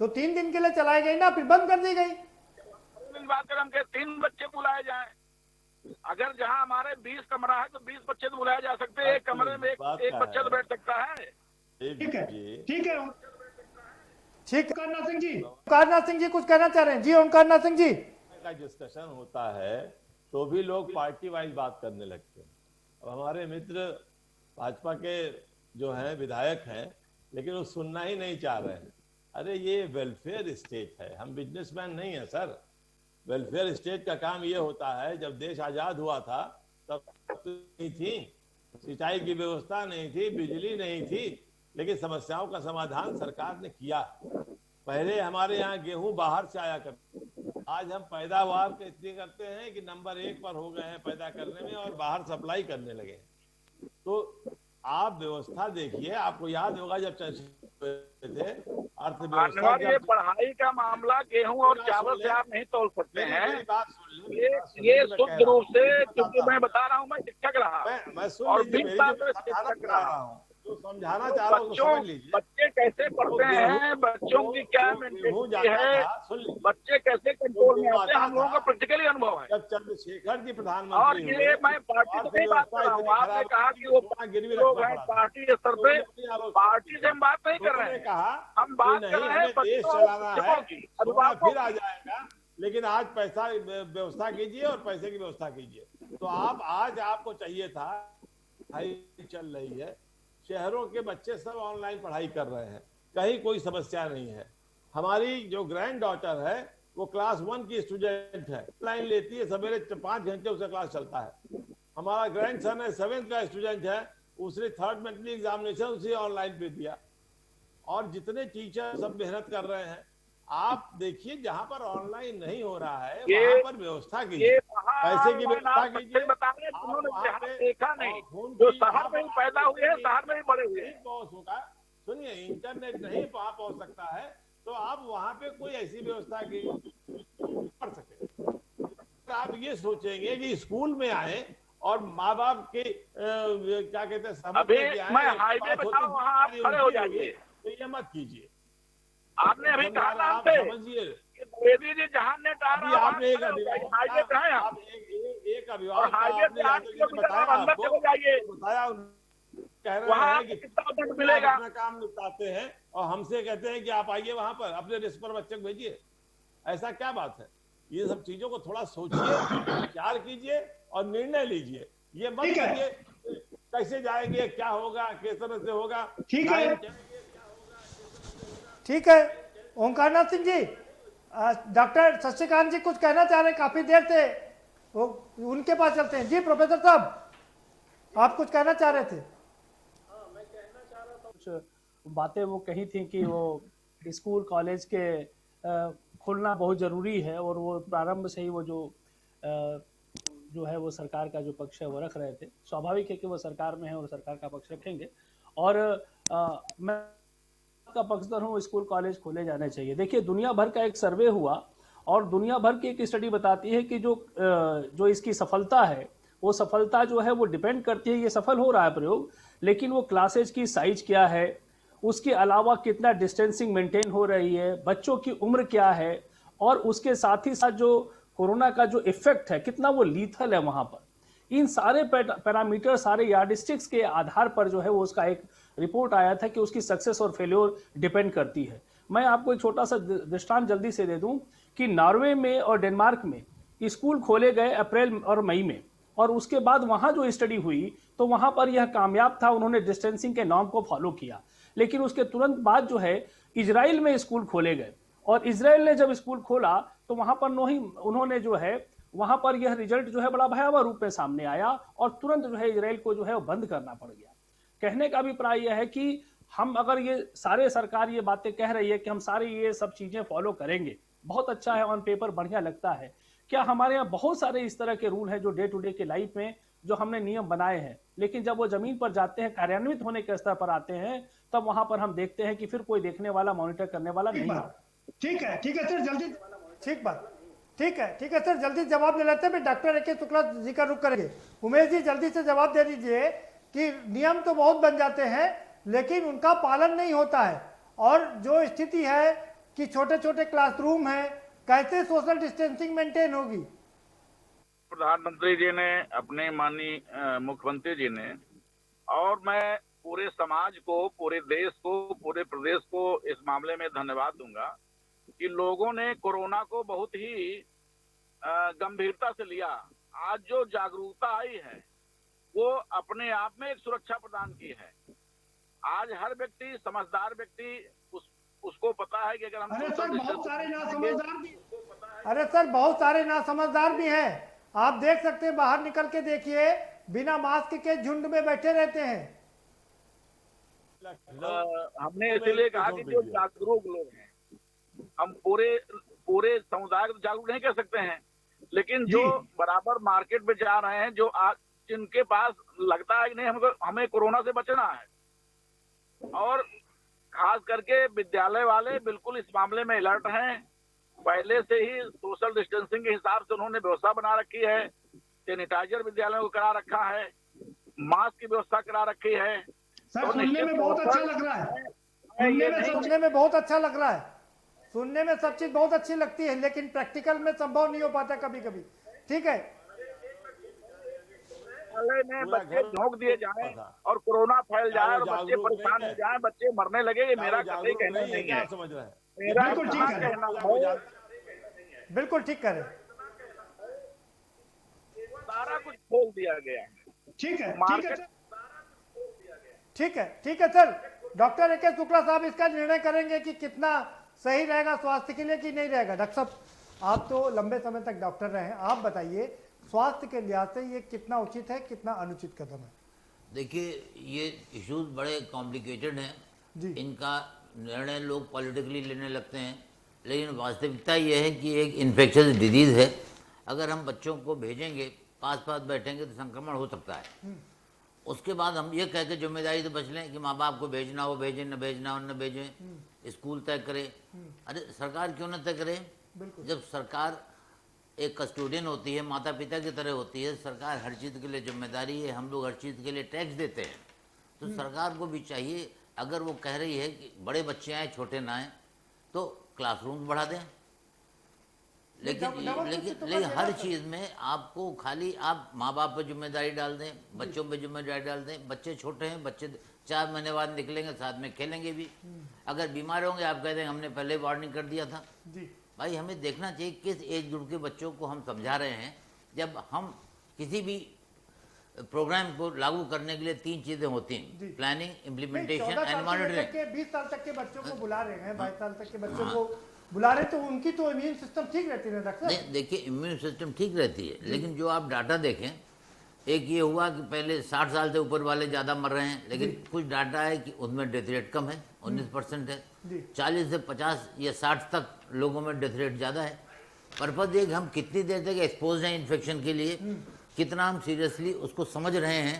तो 3 दिन के लिए चलाई गई ना, फिर बंद कर दी गई। बात कर, हम 3 बच्चे बुलाए जाएं। अगर जहां हमारे 20 कमरा है तो 20 बच्चे तो बुलाए जा सकते हैं। एक कमरे में एक बच्चा तो बैठ सकता है। ठीक है। ओंकारनाथ सिंह जी कुछ कहना चाह रहे हैं? जी ओंकारनाथ सिंह जी। का डिस्कशन होता है तो भी लोग पार्टी वाइज बात करने लगते हैं। अब हमारे मित्र भाजपा के जो हैं विधायक हैं, लेकिन वो सुनना ही नहीं चाह रहे हैं। अरे ये वेलफेयर स्टेट है, हम बिजनेसमैन नहीं है सर। वेलफेयर स्टेट का काम ये होता है, जब देश आजाद हुआ था तब नहीं थी, सिंचाई की व्यवस्था नहीं थी, बिजली नहीं थी, लेकिन समस्याओं का समाधान सरकार ने किया। पहले हमारे यहाँ गेहूं बाहर से आया करते, आज हम पैदावार इतनी करते हैं कि नंबर 1 पर हो गए हैं पैदा करने में, और बाहर सप्लाई करने लगे। तो आप व्यवस्था देखिए, आपको याद होगा जब थे अर्थव्यवस्था, ये पढ़ाई का मामला गेहूं और चावल से आप नहीं तोल सकते हैं। ये शुद्ध रूप से, क्योंकि मैं बता रहा हूँ, मैं शिक्षक रहा मैं और 20 साल में शिक्षक रहा हूँ। जो समझाना चाह रहा हूँ तो समझ लीजिए। बच्चे कैसे पढ़ते हैं, बच्चों की क्या मेंटेलिटी है, बच्चे कैसे कंट्रोल में आते हैं, हम लोगों का प्रैक्टिकली अनुभव है। जब चंद्रशेखर जी और प्रधानमंत्री ये मैं पार्टी से नहीं बात कर रहा हूँ, आपने कहा कि वो लोग हैं पार्टी स्तर पे, पार्टी से हम बात नहीं कर रहे हैं, हम बात कर रहे हैं देश चलाना है, फिर आ जाएगा। लेकिन आज पैसा व्यवस्था कीजिए और पैसे की व्यवस्था कीजिए। तो आज आपको चाहिए था, पढ़ाई चल रही है, शहरों के बच्चे सब ऑनलाइन पढ़ाई कर रहे हैं, कहीं कोई समस्या नहीं है। हमारी जो ग्रैंड डॉटर है वो क्लास 1 की स्टूडेंट है, ऑनलाइन लेती है, सवेरे 5 घंटे उसका क्लास चलता है। हमारा ग्रैंड सन है 7th का स्टूडेंट है, उसने 3rd मंथली एग्जामिनेशन उसे ऑनलाइन पे दिया। और जितने टीचर सब मेहनत कर रहे हैं, आप देखिए जहां पर ऑनलाइन नहीं हो रहा है वहां पर व्यवस्था कीजिए, पैसे की व्यवस्था कीजिए। देखा नहीं, जो शहर में पैदा हुए हैं, शहर में ही बड़े हुए हैं। सुनिए, इंटरनेट नहीं वहां पहुंच सकता है तो आप वहां पे कोई ऐसी व्यवस्था की कर सके। आप ये सोचेंगे कि स्कूल में आए और माँ बाप के क्या कहते हैं, अभी मैं हाईवे पे था, वहाँ आप खड़े हो जाइए, तो ये मत कीजिए। आपने अभी कहा ना हमसे द्विवेदी जी जहां ने कहा, आपने एक हाईवे पे है, आप एक अभिभावक हाईवे पे 8 किलोमीटर अंदर चले जाइए, बताया, कह रहे वहाँ हैं कि कितना दंड मिलेगा। अपना काम निपटाते हैं और हमसे कहते हैं कि आप आइए वहां पर, अपने रिस्क पर बच्चे को भेजिए। ऐसा क्या बात है? ये सब चीजों को थोड़ा सोचिए, विचार कीजिए और निर्णय लीजिए। ये मत करिए कैसे जाएंगे, क्या होगा, किस तरह से होगा। ठीक है, ठीक है। ओंकारनाथ सिंह जी, डॉक्टर शशिकांत जी कुछ कहना चाह रहे हैं, काफी देर से वो उनके पास चलते हैं। जी प्रोफेसर साहब, आप कुछ कहना चाह रहे थे? मैं कहना चाह रहा था, कुछ बातें वो कही थी कि वो स्कूल कॉलेज के खोलना बहुत ज़रूरी है, और वो प्रारंभ से ही वो जो है वो सरकार का जो पक्ष है वो रख रहे थे। स्वाभाविक है कि वो सरकार में है और सरकार का पक्ष रखेंगे, और मैं का पक्षधर हूँ, स्कूल कॉलेज खोले जाने चाहिए। देखिए, दुनिया भर का एक सर्वे हुआ और दुनिया भर की एक स्टडी बताती है कि जो इसकी सफलता है, वो सफलता जो है वो डिपेंड करती है, ये सफल हो रहा है प्रयोग, लेकिन वो क्लासेज की साइज क्या है, उसके अलावा कितना डिस्टेंसिंग मेंटेन हो रही है, बच्चों की उम्र क्या है, और उसके साथ ही साथ जो कोरोना का जो इफेक्ट है कितना वो लीथल है वहाँ पर। इन सारे पैरामीटर, सारे यार्डस्टिक्स के आधार पर जो है वो उसका एक रिपोर्ट आया था कि उसकी सक्सेस और फेल्योर डिपेंड करती है। मैं आपको एक छोटा सा दृष्टांत जल्दी से दे दूं कि नॉर्वे में और डेनमार्क में स्कूल खोले गए अप्रैल और मई में, और उसके बाद वहाँ जो स्टडी हुई तो वहाँ पर यह कामयाब था, उन्होंने डिस्टेंसिंग के नॉर्म को फॉलो किया। लेकिन उसके तुरंत बाद जो है इजराइल में स्कूल खोले गए, और इजराइल ने जब स्कूल खोला तो वहाँ पर उन्होंने जो है वहाँ पर यह रिजल्ट जो है बड़ा भयावह रूप में सामने आया, और तुरंत जो है इजराइल को जो है वो बंद करना पड़ गया। कहने का अभिप्राय यह है कि हम अगर ये सारे सरकार ये बातें कह रही है कि हम सारे ये सब चीज़ें फॉलो करेंगे, बहुत अच्छा है, ऑन पेपर बढ़िया लगता है। क्या हमारे यहाँ बहुत सारे इस तरह के रूल हैं जो डे टू डे के लाइफ में जो हमने नियम बनाए हैं, लेकिन जब वो जमीन पर जाते हैं, कार्यान्वित होने के स्तर पर आते हैं, तब वहां पर हम देखते हैं कि फिर कोई देखने वाला, मॉनिटर करने वाला नहीं है। ठीक है सर, जल्दी, ठीक बात, ठीक है सर, जल्दी जवाब ले लेते हैं। डॉक्टर ए के शुक्ला जी का रुख करेंगे। उमेश जी, जल्दी से जवाब दे दीजिए कि नियम तो बहुत बन जाते हैं लेकिन उनका पालन नहीं होता है, और जो स्थिति है कि छोटे छोटे क्लासरूम है, कैसे सोशल डिस्टेंसिंग मेंटेन होगी? प्रधानमंत्री जी ने, अपने माननीय मुख्यमंत्री जी ने, और मैं पूरे समाज को, पूरे देश को, पूरे प्रदेश को इस मामले में धन्यवाद दूंगा कि लोगों ने कोरोना को बहुत ही गंभीरता से लिया। आज जो जागरूकता आई है वो अपने आप में एक सुरक्षा प्रदान की है। आज हर व्यक्ति, समझदार व्यक्ति, उसको पता है कि अगर हम अरे सर बहुत सारे नासमझदार भी हैं। आप देख सकते हैं, बाहर निकल के देखिए, बिना मास्क के झुंड में बैठे रहते हैं। हमने इसलिए कहा कि जो जागरूक लोग हैं, हम पूरे समुदाय को जागरूक नहीं कर सकते हैं, लेकिन जो बराबर मार्केट में जा रहे हैं, जो आज जिनके पास लगता है कि नहीं हमें कोरोना से बचना है, और खास करके विद्यालय वाले बिल्कुल इस मामले में अलर्ट हैं। पहले से ही सोशल डिस्टेंसिंग के हिसाब से उन्होंने व्यवस्था बना रखी है, सैनिटाइजर विद्यालयों को करा रखा है, मास्क की व्यवस्था करा रखी है, सर सुनने में बहुत अच्छा लग रहा है, सुनने में बहुत अच्छा लग रहा है, सुनने में सब चीज बहुत अच्छी लगती है, लेकिन प्रैक्टिकल में संभव नहीं हो पाता कभी कभी। ठीक है, में बच्चे झोंक दिए जाएं और कोरोना फैल जाए और बच्चे परेशान हो जाएं, बच्चे मरने लगे, ये मेरा कतई कहना नहीं है। समझ रहे हैं? मेरा बिल्कुल ठीक है, कहना है, बिल्कुल ठीक करें, सारा कुछ खोल दिया गया है। ठीक है, ठीक है सर। डॉक्टर AK शुक्ला साहब इसका निर्णय करेंगे कि कितना सही रहेगा स्वास्थ्य के लिए कि नहीं रहेगा। डॉक्टर साहब, आप तो लंबे समय तक डॉक्टर रहे हैं, आप बताइए स्वास्थ्य के लिहाज से ये कितना उचित है, कितना अनुचित कदम है? देखिए, ये इश्यूज बड़े कॉम्प्लिकेटेड हैं, इनका निर्णय लोग पॉलिटिकली लेने लगते हैं, लेकिन वास्तविकता ये है कि एक इन्फेक्शियस डिजीज़ है। अगर हम बच्चों को भेजेंगे, पास पास बैठेंगे तो संक्रमण हो सकता है। उसके बाद हम ये कह के जिम्मेदारी से बच लें कि माँ बाप को भेजना हो भेजें, न भेजना हो न भेजें, स्कूल तय करे। अरे सरकार क्यों न तय करे? जब सरकार एक कस्टोडियन होती है, माता पिता की तरह होती है, सरकार हर चीज़ के लिए जिम्मेदारी है, हम लोग हर चीज़ के लिए टैक्स देते हैं, तो सरकार को भी चाहिए, अगर वो कह रही है कि बड़े बच्चे आए छोटे ना आए, तो क्लासरूम बढ़ा दें। लेकिन हर चीज़ में आपको खाली आप माँ बाप पर जिम्मेदारी डाल दें, बच्चों पर जिम्मेदारी डाल दें। बच्चे छोटे हैं, बच्चे 4 महीने बाद निकलेंगे, साथ में खेलेंगे भी। अगर बीमार होंगे आप कहते हैं हमने पहले वार्निंग कर दिया था। भाई हमें देखना चाहिए किस एज ग्रुप के बच्चों को हम समझा रहे हैं। जब हम किसी भी प्रोग्राम को लागू करने के लिए 3 चीजें होती हैं, प्लानिंग, इम्प्लीमेंटेशन एंड मॉनिटरिंग। 20 साल तक के बच्चों को बुला रहे हैं, 22 साल तक के बच्चों को बुला रहे, तो उनकी तो इम्यून सिस्टम ठीक रहती है डॉक्टर? नहीं, देखिए इम्यून सिस्टम ठीक रहती है, लेकिन जो आप डाटा देखें, एक ये हुआ कि पहले 60 साल से ऊपर वाले ज़्यादा मर रहे हैं, लेकिन कुछ डाटा है कि उनमें डेथ रेट कम है, 19% है। 40 से 50 या 60 तक लोगों में डेथ रेट ज़्यादा है। पर्पज एक, हम कितनी देर तक एक्सपोज हैं इन्फेक्शन के लिए, कितना हम सीरियसली उसको समझ रहे हैं।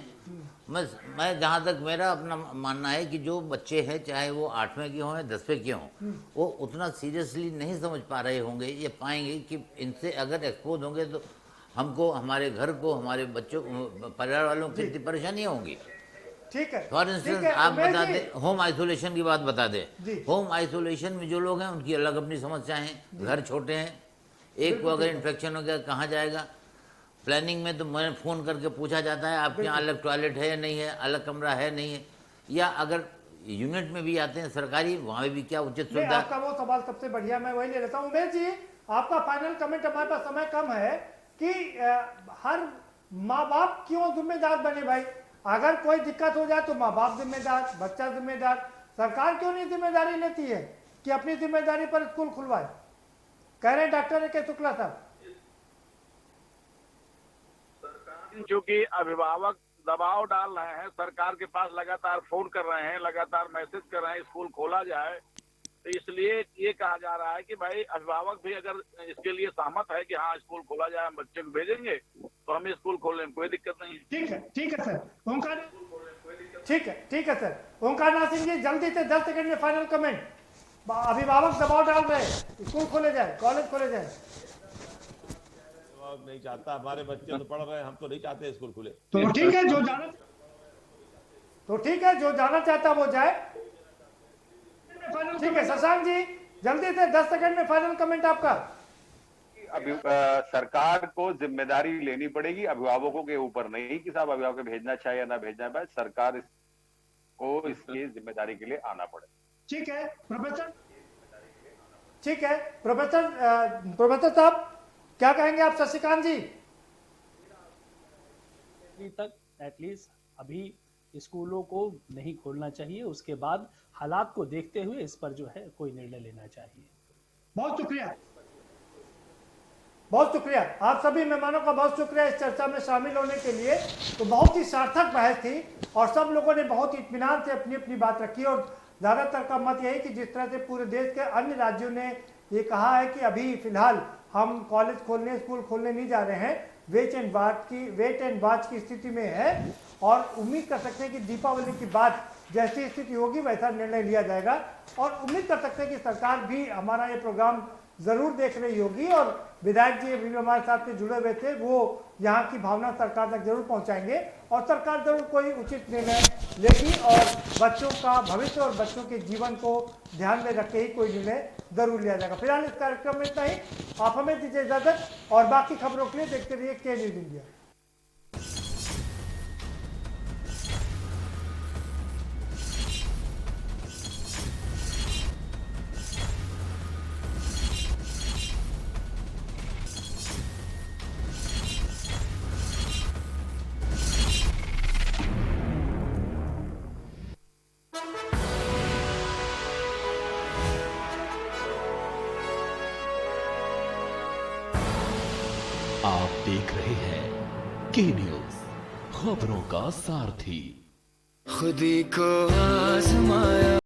मैं जहाँ तक मेरा अपना मानना है कि जो बच्चे हैं, चाहे वो 8वें के हों या 10वें के हों, वो उतना सीरियसली नहीं समझ पा रहे होंगे या पाएंगे कि इनसे अगर एक्सपोज होंगे तो हमको, हमारे घर को, हमारे बच्चों, परिवार वालों को कितनी परेशानियाँ होंगी। ठीक है। फॉर इंस्टेंस आप बता दें, होम आइसोलेशन की बात बता दें। होम आइसोलेशन में जो लोग हैं उनकी अलग अपनी समस्याएं हैं, घर छोटे हैं, एक को अगर इन्फेक्शन हो गया कहाँ जाएगा। प्लानिंग में तो मैंने फ़ोन करके पूछा जाता है आपके यहाँ अलग टॉयलेट है या नहीं है, अलग कमरा है नहीं है, या अगर यूनिट में भी आते हैं सरकारी, वहाँ भी क्या उचित सुविधा। आपका वो सवाल सबसे बढ़िया, मैं वही ले लेता हूँ। उमेश जी, आपका फाइनल कमेंट, हमारे पास समय कम है, कि हर माँ बाप क्यों जिम्मेदार बने भाई? अगर कोई दिक्कत हो जाए तो माँ बाप जिम्मेदार, बच्चा जिम्मेदार, सरकार क्यों नहीं जिम्मेदारी लेती है कि अपनी जिम्मेदारी पर स्कूल खुलवाए? कह रहे हैं डॉक्टर AK शुक्ला साहब। क्योंकि अभिभावक दबाव डाल रहे हैं, सरकार के पास लगातार फोन कर रहे हैं, लगातार मैसेज कर रहे हैं स्कूल खोला जाए, तो इसलिए ये कहा जा रहा है कि भाई अभिभावक भी अगर इसके लिए सहमत है कि हाँ स्कूल खोला जाए, हम बच्चे को भेजेंगे, तो हमें स्कूल खोलने में कोई दिक्कत नहीं है। ठीक है सर। ओंकार, ठीक है सर। ओंकार नाथ सिंह जी, जल्दी से 10 सेकंड में फाइनल कमेंट। अभिभावक दबाव डाल रहे हैं, स्कूल खोले जाए, कॉलेज खोले जाए। नहीं चाहता, हमारे बच्चे तो पढ़ रहे हैं, हम तो नहीं चाहते स्कूल खुले। तो ठीक है, जो जाना चाहता वो जाए। ठीक है शशांक जी, जल्दी से 10 सेकंड में फाइनल कमेंट आपका। अभी सरकार को जिम्मेदारी लेनी पड़ेगी, अभिभावकों के ऊपर नहीं कि साहब अभिभावक भेजना चाहिए या ना भेजना है। सरकार को इसकी जिम्मेदारी के लिए आना पड़े। ठीक है प्रोफेसर। ठीक है प्रोफेसर साहब क्या कहेंगे आप? शशिकांत जी, तक एटलीस्ट अभी स्कूलों को नहीं खोलना चाहिए, उसके बाद हालात को देखते हुए इस पर जो है कोई निर्णय लेना चाहिए। बहुत शुक्रिया आप सभी मेहमानों का, बहुत शुक्रिया इस चर्चा में शामिल होने के लिए। तो बहुत ही सार्थक बहस थी और सब लोगों ने बहुत इत्मीनान से अपनी अपनी बात रखी, और ज़्यादातर का मत यही कि जिस तरह से पूरे देश के अन्य राज्यों ने ये कहा है कि अभी फिलहाल हम कॉलेज खोलने, स्कूल खोलने नहीं जा रहे हैं, वेट एंड वॉच की स्थिति में है, और उम्मीद कर सकते हैं कि दीपावली के बाद जैसी स्थिति होगी वैसा निर्णय लिया जाएगा। और उम्मीद कर सकते हैं कि सरकार भी हमारा ये प्रोग्राम जरूर देख रही होगी। और विधायक जी अभी भी हमारे साथ में जुड़े हुए थे, वो यहाँ की भावना सरकार तक जरूर पहुँचाएंगे और सरकार जरूर कोई उचित निर्णय लेगी और बच्चों का भविष्य और बच्चों के जीवन को ध्यान में रख के ही कोई निर्णय जरूर लिया जाएगा। फिलहाल इस कार्यक्रम में इतना ही। आप हमें दीजिए इजाजत और बाकी खबरों के लिए देखते रहिए के न्यूज इंडिया। आप देख रहे हैं के न्यूज, खबरों का सारथी। खुदी को आजमाया